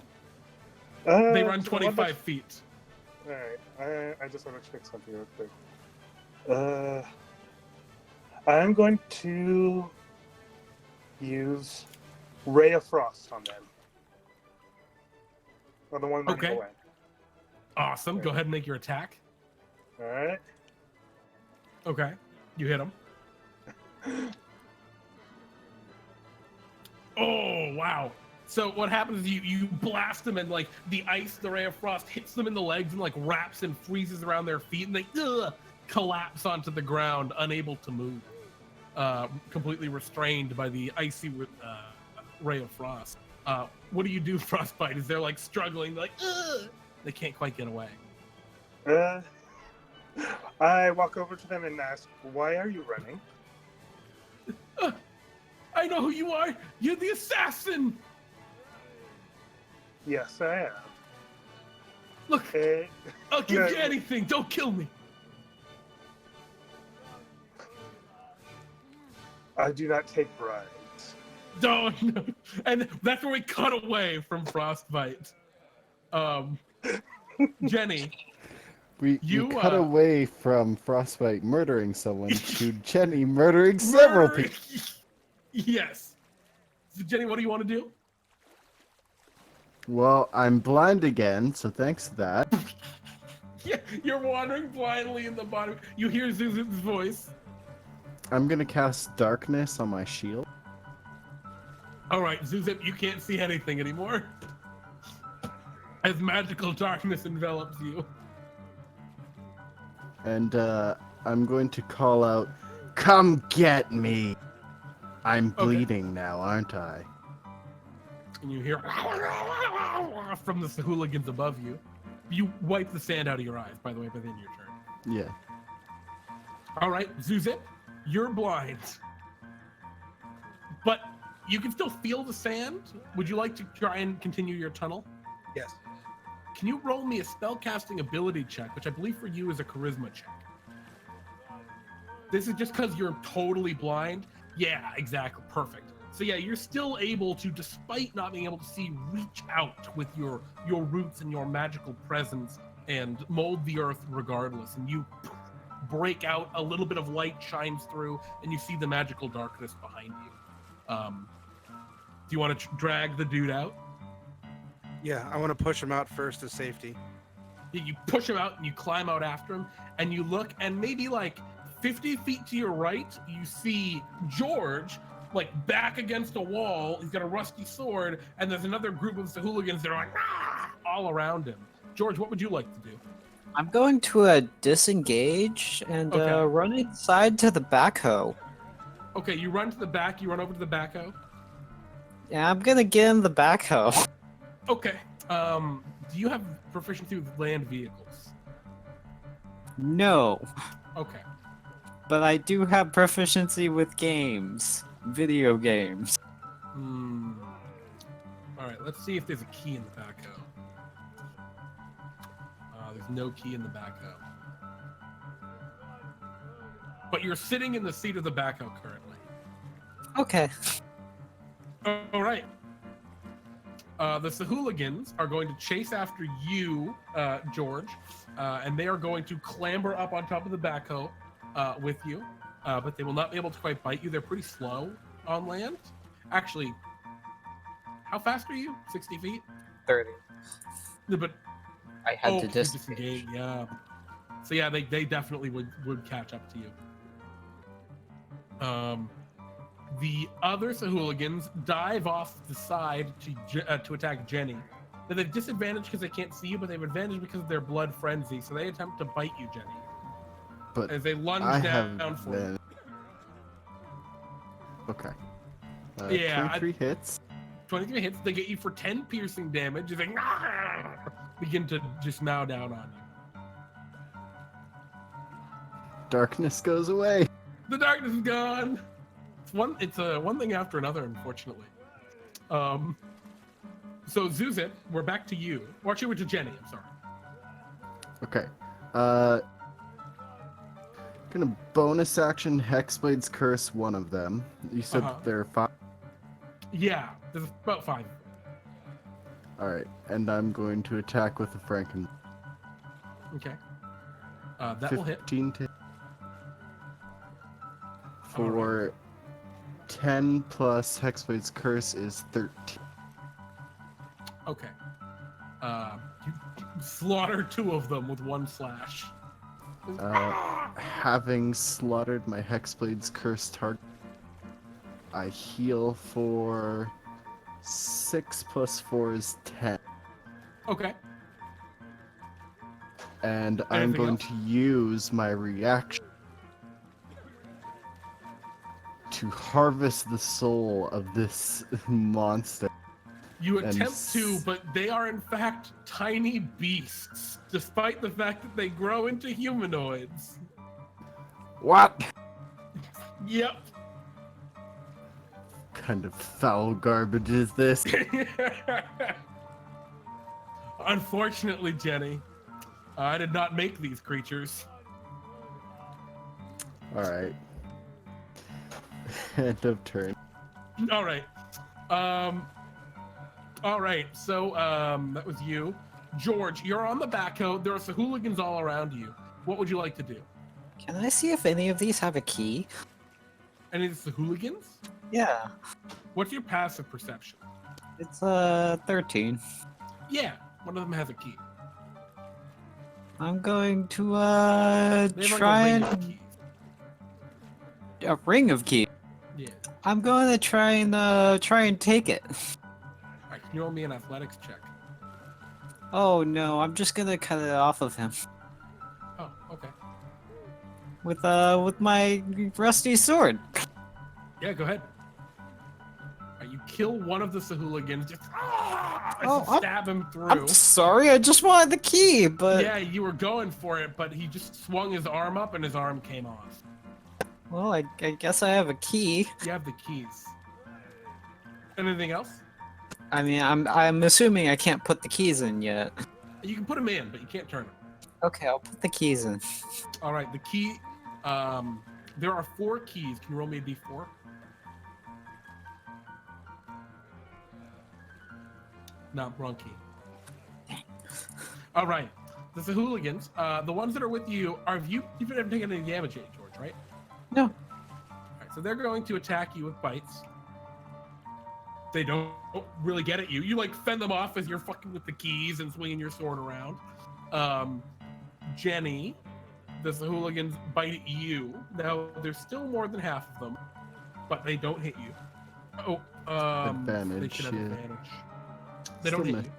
They run so 25 feet. All right. I just want to check something real quick. I'm going to use Ray of Frost on them. On the one running Okay. away. Awesome. Go ahead and make your attack. All right. Okay. You hit him. Oh, wow. So what happens is you blast them, and like the ray of frost hits them in the legs and like wraps and freezes around their feet, and they collapse onto the ground, unable to move, completely restrained by the icy ray of frost. What do you do, Frostbyte? Is they're like struggling, like they can't quite get away. I walk over to them and ask, "Why are you running?" I know who you are. You're the assassin. Yes, I am. Look, I'll give no. you anything. Don't kill me. I do not take bribes. Don't. No. And that's where we cut away from Frostbyte. Jenny. We cut away from Frostbyte murdering someone to Jenny murdering several people. Yes. So Jenny, what do you want to do? Well, I'm blind again, so thanks for that. Yeah, you're wandering blindly in the bottom. You hear Zewxip's voice. I'm gonna cast darkness on my shield. All right, Zewxip, you can't see anything anymore. As magical darkness envelops you. And I'm going to call out, "Come get me! I'm bleeding now, aren't I?" And you hear from the Sahuagins above you. You wipe the sand out of your eyes, by the way, by the end of your turn. Yeah. All right, Zewxip, you're blind. But you can still feel the sand. Would you like to try and continue your tunnel? Yes. Can you roll me a spellcasting ability check, which I believe for you is a charisma check? This is just because you're totally blind. Yeah, exactly. Perfect. So yeah, you're still able to, despite not being able to see, reach out with your roots and your magical presence and mold the earth regardless. And you break out, a little bit of light shines through, and you see the magical darkness behind you. Do you want to drag the dude out? Yeah, I want to push him out first to safety. You push him out and you climb out after him, and you look, and maybe like 50 feet to your right, you see George, like back against a wall. He's got a rusty sword, and there's another group of the hooligans that are like all around him, George, what would you like to do? I'm going to disengage and Okay. run inside to the backhoe. Okay, you run to the back. You run over to the backhoe. Yeah, I'm gonna get in the backhoe. Okay. Do you have proficiency with land vehicles? No, Okay. but I do have proficiency with games, video games. Hmm. All right. Let's see if there's a key in the backhoe. There's no key in the backhoe. But you're sitting in the seat of the backhoe currently. Okay. All right. The Sahuagins are going to chase after you, George, and they are going to clamber up on top of the backhoe with you, but they will not be able to quite bite you. They're pretty slow on land. Actually, how fast are you? 60 feet? 30. No, but I had to you disengage. yeah. So yeah, they definitely would catch up to you. The other Sahuagins dive off the side to attack Jenny. Now they have disadvantage because they can't see you, but they have advantage because of their blood frenzy. So they attempt to bite you, Jenny, But as they lunge I down have for you. Okay. Yeah, 23 hits. 23 hits. They get you for 10 piercing damage. As they begin to just mow down on you. Darkness goes away. The darkness is gone. It's one thing after another, unfortunately. So Zewxip, we're back to you. Or actually, we're to Jenny. I'm sorry. Okay. Gonna bonus action Hexblade's Curse one of them. You said there are 5. Yeah, there's about 5. Alright, and I'm going to attack with the Franken. Okay. That will hit. 15 to for 10 plus Hexblade's Curse is 13. Okay. You slaughter 2 of them with 1 slash. Having slaughtered my Hexblade's Curse target, I heal for 6 plus 4 is 10. Okay. And I'm Anything going else? to use my reaction to harvest the soul of this monster. You And attempt to, but they are in fact tiny beasts, despite the fact that they grow into humanoids. What Yep. kind of foul garbage is this? Unfortunately, Jenny, I did not make these creatures. Alright. End of turn. All right. All right. So that was you, George. You're on the backhoe. There are Sahuagins all around you. What would you like to do? Can I see if any of these have a key? Any of the Sahuagins? Yeah. What's your passive perception? It's 13. Yeah, one of them has a key. I'm going to They have try like a ring of and keys. a ring of keys. Yeah. I'm going to try and take it. All right. Can you roll me an athletics check? Oh no, I'm just gonna cut it off of him Oh, okay. with my rusty sword. Yeah, go ahead. All right, you kill one of the Sahuagins. Just Oh, stab him through. I'm sorry, I just wanted the key, but Yeah, you were going for it, but he just swung his arm up and his arm came off. well, I guess I have a key. You have the keys. Anything else? I mean, I'm assuming I can't put the keys in yet. You can put them in, but you can't turn them. Okay, I'll put the keys in. All right, the key. There are 4 keys. Can you roll me a d4? No, wrong key. All right, the Sahuagins, the ones that are with you, you haven't taken any damage yet, George, right? No. All right, so they're going to attack you with bites. They don't really get at you. You like fend them off as you're fucking with the keys and swinging your sword around. Jenny, the Sahuagins bite you. Now there's still more than half of them, but they don't hit you. Oh, they Advantage, should have yeah. advantage. They don't Still hit you.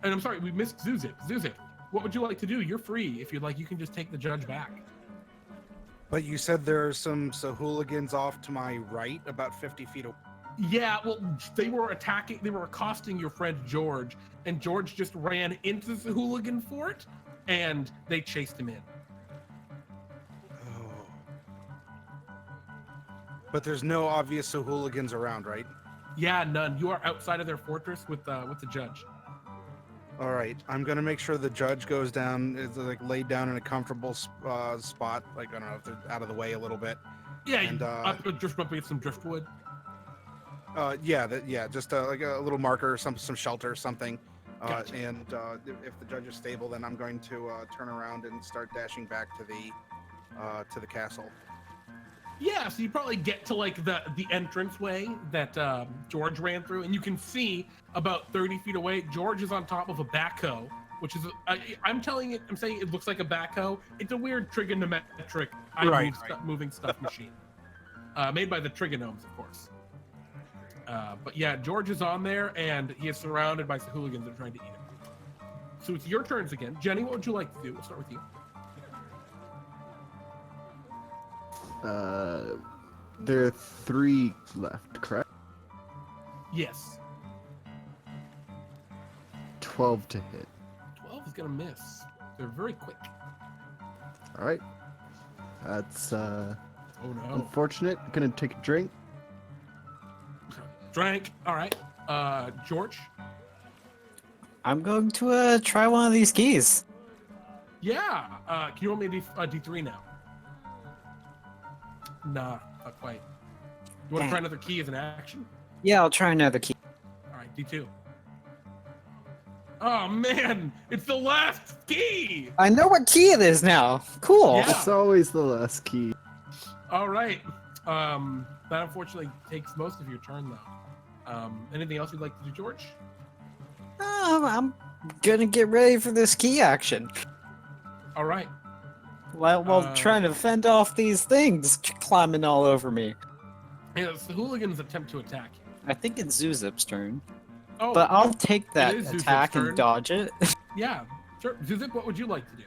And I'm sorry, we missed Zewxip. Zewxip, what would you like to do? You're free. If you'd like, you can just take the judge back. But you said there are some Sahuagins off to my right, about 50 feet away. Yeah, well, they were accosting your friend George, and George just ran into the hooligan fort, and they chased him in. Oh. But there's no obvious Sahuagins around, right? Yeah, none. You are outside of their fortress with the judge. All right, I'm gonna make sure the judge goes down, is like laid down in a comfortable spot. Like, I don't know if they're out of the way a little bit. Yeah, And just up against some driftwood. Just like a little marker, some shelter or something. Gotcha. And if the judge is stable, then I'm going to turn around and start dashing back to the castle. Yeah, so you probably get to like the entranceway that George ran through, and you can see about 30 feet away, George is on top of a backhoe, which is I'm saying it looks like a backhoe. It's a weird trigonometric moving stuff machine, made by the Trigonomes, of course. But yeah, George is on there, and he is surrounded by Sahuagins that are trying to eat him. So it's your turns again. Jenny, what would you like to do? We'll start with you. There are 3 left, correct? Yes. 12 to hit. 12 is gonna miss. They're very quick. All right. That's Oh no. unfortunate. Gonna take a drink. Drank. All right. George. I'm going to try one of these keys. Yeah. Can you roll me a D3 now? Nah, not quite. You want to try another key as an action? Yeah, I'll try another key. All right, D2. Oh man, it's the last key. I know what key it is now. Cool. Yeah. It's always the last key. All right. That unfortunately takes most of your turn though. Anything else you'd like to do, George? I'm gonna get ready for this key action. All right. While trying to fend off these things climbing all over me. Yeah, it's the hooligans attempt to attack you. I think it's Zewxip's turn. Oh, But I'll take that is Zewxip's attack turn. and dodge it. Yeah, sure. Zewxip, what would you like to do?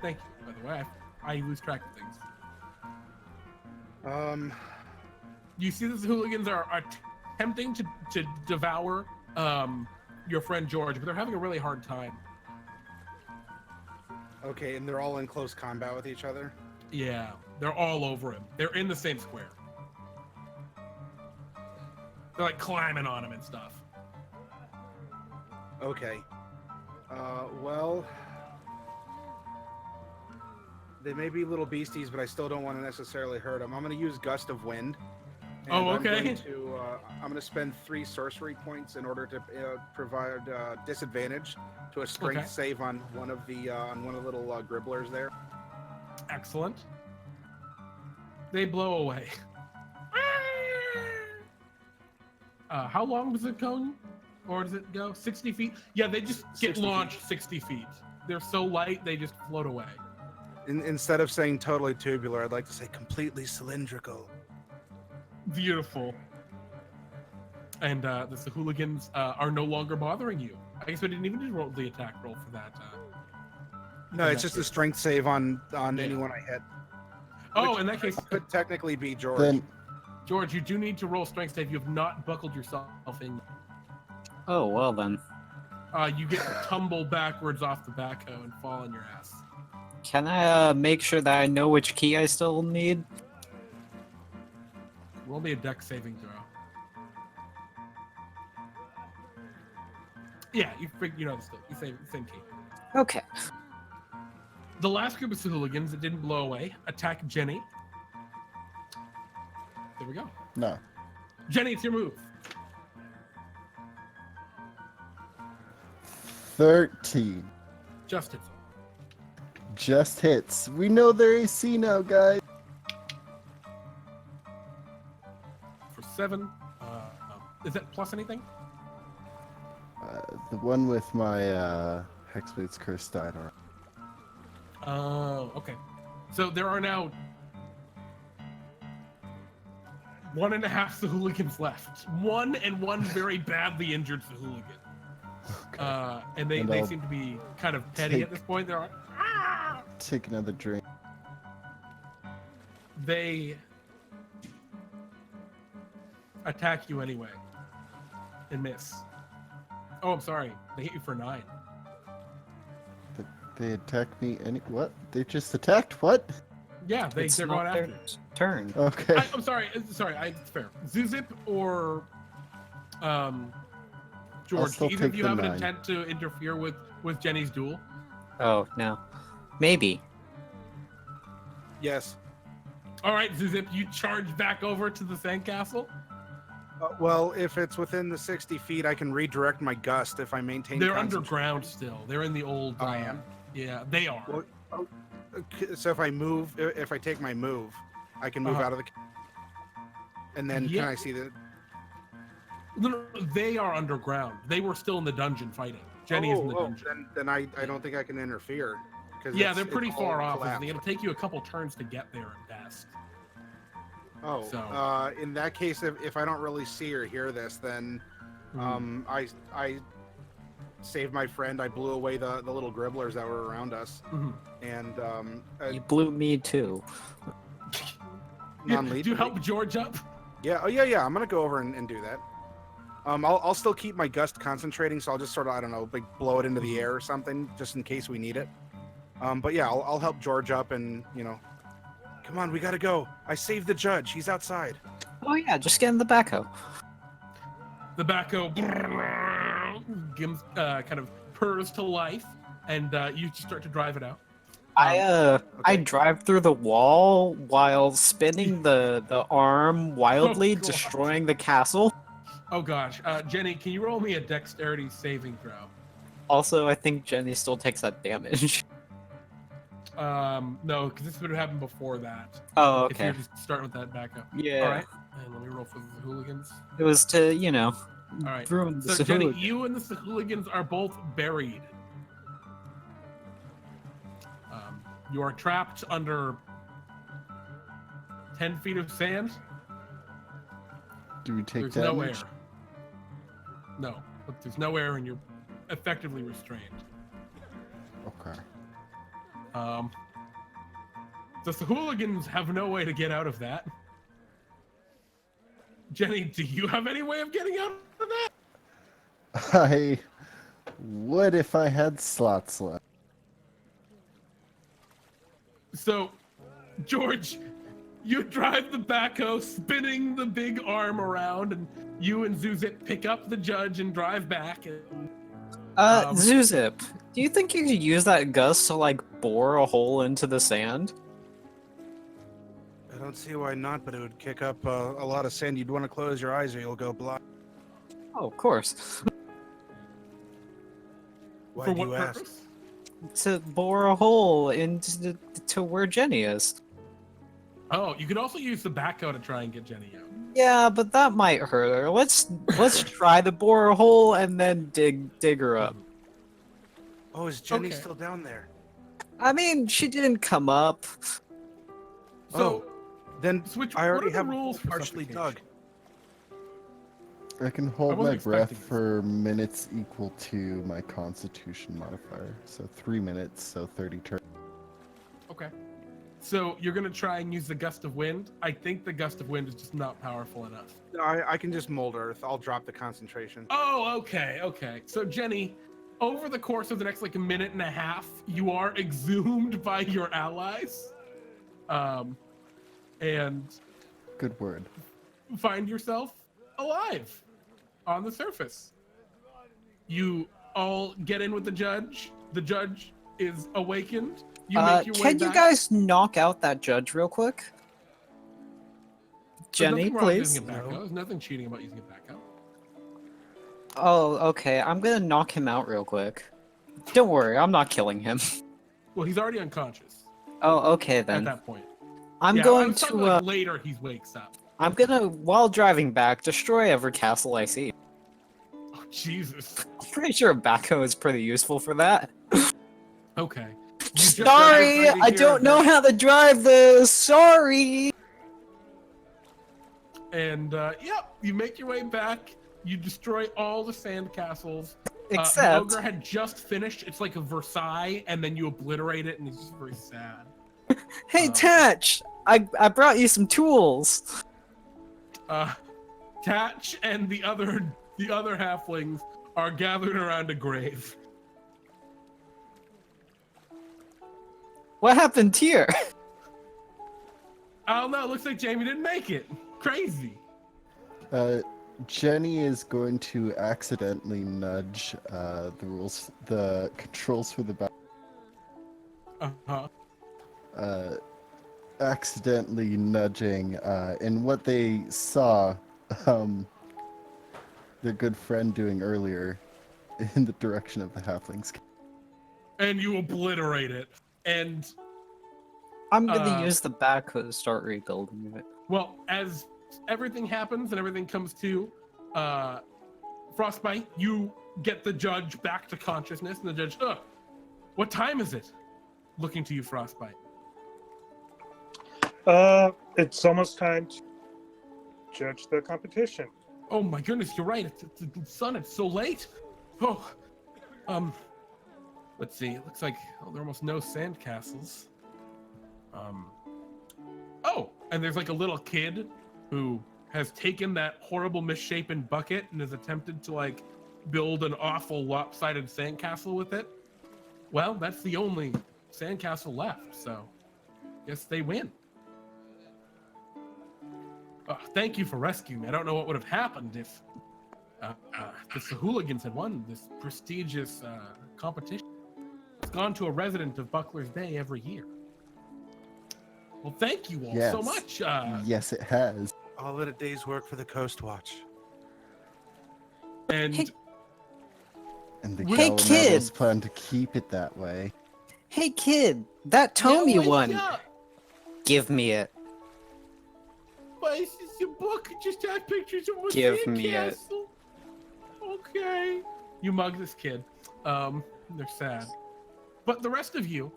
Thank you, by the way. I lose track of things. You see the hooligans are attempting to devour your friend George, but they're having a really hard time. Okay, and they're all in close combat with each other? Yeah, they're all over him. They're in the same square. They're like climbing on him and stuff. Okay. Well... They may be little beasties, but I still don't want to necessarily hurt them. I'm going to use Gust of Wind. And Oh, okay. I'm going to spend 3 sorcery points in order to provide disadvantage to a strength Okay. save on one of the little gribblers there. Excellent. They blow away. How long does it go? Or does it go 60 feet? Yeah, they just get 60 launched 60 feet. They're so light, they just float away. Instead of saying totally tubular, I'd like to say completely cylindrical. Beautiful. And the hooligans are no longer bothering you. I guess we didn't even roll the attack roll for that. No, it's just a strength save on anyone I hit. Oh, Which in that case, could technically be George. Then George, you do need to roll strength save. You have not buckled yourself in. Oh, well then. You get tumbled backwards off the backhoe and fall on your ass. Can I make sure that I know which key I still need? Roll me a dex saving throw. Yeah, you know the stuff. You same key. Okay. The last group of hooligans that didn't blow away attack Jenny. There we go. no. Jenny, it's your move. 13. Just hits. Just hits. We know they're AC now, guys. For 7. Is that plus anything? The one with my Hexblade's Curse died already. Oh, okay. So there are now 1.5 hooligans left. One very badly injured hooligan. And they I'll seem to be kind of petty at this point. They're like, ah! Take another drink. They attack you anyway and miss. Oh, I'm sorry. They hit you for 9. They attacked me. What? They just attacked? What? Yeah, they're going not after their you. turn. Okay. I'm sorry. It's fair. Zewxip or George, do still either of take you the have an 9. intent to interfere with Jenny's duel? Oh, no. Maybe. Yes. All right, Zewxip, you charge back over to the sandcastle. Well, if it's within the 60 feet, I can redirect my gust if I maintain. They're concentration. underground still. They're in the old. I am. Yeah, they are. Well, so if I move, if I take my move, I can move out of the. And then Yeah. can I see the? No, they are underground. They were still in the dungeon fighting. Jenny is in the dungeon. Then I don't think I can interfere. Yeah, they're pretty it's far all off. collapsed. It's going to take you a couple turns to get there at best. Oh, So- in that case, if I don't really see or hear this, then I saved my friend. I blew away the little gribblers that were around us, Mhm. and You blew me too. Do you help George up? Yeah. Oh yeah. I'm gonna go over and do that. I'll still keep my gust concentrating, so I'll just sort of, I don't know, like blow it into the air or something, just in case we need it. But yeah, I'll help George up, and come on, we gotta go. I saved the judge. He's outside. Oh yeah, just get in the backhoe. The backhoe kind of purrs to life, and you just start to drive it out. I drive through the wall while spinning the arm wildly, God. destroying the castle. Oh gosh, Jenny, can you roll me a dexterity saving throw? Also, I think Jenny still takes that damage. No, because this would have happened before that. Oh, If okay. you're just starting with that backup. Yeah. All right. And let me roll for the hooligans. It was to, All right. ruin the So Jenny, Sahuagin. you and the Sahuagins are both buried. You are trapped under 10 feet of sand. Do we take There's no air. damage? No, but there's no air, and you're effectively restrained. Okay. The Sahuagins have no way to get out of that. Jenny, do you have any way of getting out of that? I would if I had slots left. So, George, you drive the backhoe, spinning the big arm around, and you and Zewxip pick up the judge and drive back. And, Zewxip, do you think you could use that gust to, like, bore a hole into the sand? I don't see why not, but it would kick up a lot of sand. You'd want to close your eyes or you'll go blind. Oh, of course. Why for do what you ask? purpose? To bore a hole into to where Jenny is. Oh, you could also use the backhoe to try and get Jenny out. Yeah, but that might hurt her. Let's try to bore a hole and then dig her up. Oh, is Jenny Okay. still down there? I mean, she didn't come up. So, Then Switch, I what already are the have rules for partially dug. suffocation? I can hold my wasn't breath expecting this. for minutes equal to my Constitution modifier. So 3 minutes, so 30 turns. Okay. So you're gonna try and use the gust of wind. I think the gust of wind is just not powerful enough. I can just mold earth. I'll drop the concentration. Oh, okay. So Jenny, over the course of the next like a minute and a half, you are exhumed by your allies, and Good word. find yourself alive on the surface. You all get in with the judge. The judge is awakened. You make your way Can you back. guys knock out that judge real quick? There's Jenny, nothing wrong with please. using a backhoe. There's nothing cheating about using a backhoe. Oh, okay. I'm gonna knock him out real quick. Don't worry, I'm not killing him. Well, he's already unconscious Oh, okay at then. that point. I'm Yeah, I going was talking, to. like, later he wakes up. I'm gonna, while driving back, destroy every castle I see. Oh, Jesus. I'm pretty sure a backhoe is pretty useful for that. Okay. You just Sorry, got I here don't know that- how to drive this. Sorry. And, yep, you make your way back. You destroy all the sandcastles. The Except, ogre had just finished. It's like a Versailles, and then you obliterate it, and it's just very sad. hey, Tatch, I brought you some tools. Tatch and the other halflings are gathered around a grave. What happened here? I don't know. It looks like Jamie didn't make it. Crazy. Jenny is going to accidentally nudge the controls for the Uh-huh. accidentally nudging in what they saw their good friend doing earlier in the direction of the halflings. And you obliterate it. And I'm gonna use the backhoe to start rebuilding it. well, as everything happens and everything comes to Frostbyte, you get the judge back to consciousness, and the judge, what time is it? Looking to you, Frostbyte. It's almost time to judge the competition. Oh my goodness, you're right. It's the sun. It's so late. Oh, let's see. It looks like there are almost no sandcastles. Oh, and there's like a little kid who has taken that horrible misshapen bucket and has attempted to like build an awful lopsided sandcastle with it. Well, that's the only sandcastle left, so guess they win. Thank you for rescuing me. I don't know what would have happened if the Sahuagins had won this prestigious competition. It's gone to a resident of Buckler's Bay every year. Well, thank you all so much. Yes, it has. All in a day's work for the Coast Watch. And And the Hey, kid! Galanodels plan to keep it that way. Hey, kid, that tome you won. Up? Give me it. But it's a book. It just has pictures of a Give me it. sandcastle. Okay. You mug this kid. They're sad. But the rest of you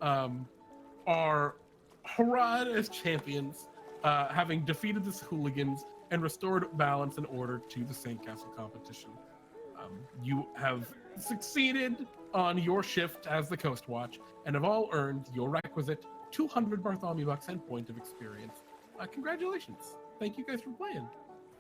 are hurrah as champions, having defeated the Sahuagins and restored balance and order to the Sandcastle competition. You have succeeded on your shift as the Coast Watch and have all earned your requisite 200 Bartholomew bucks and point of experience. Congratulations. Thank you guys for playing.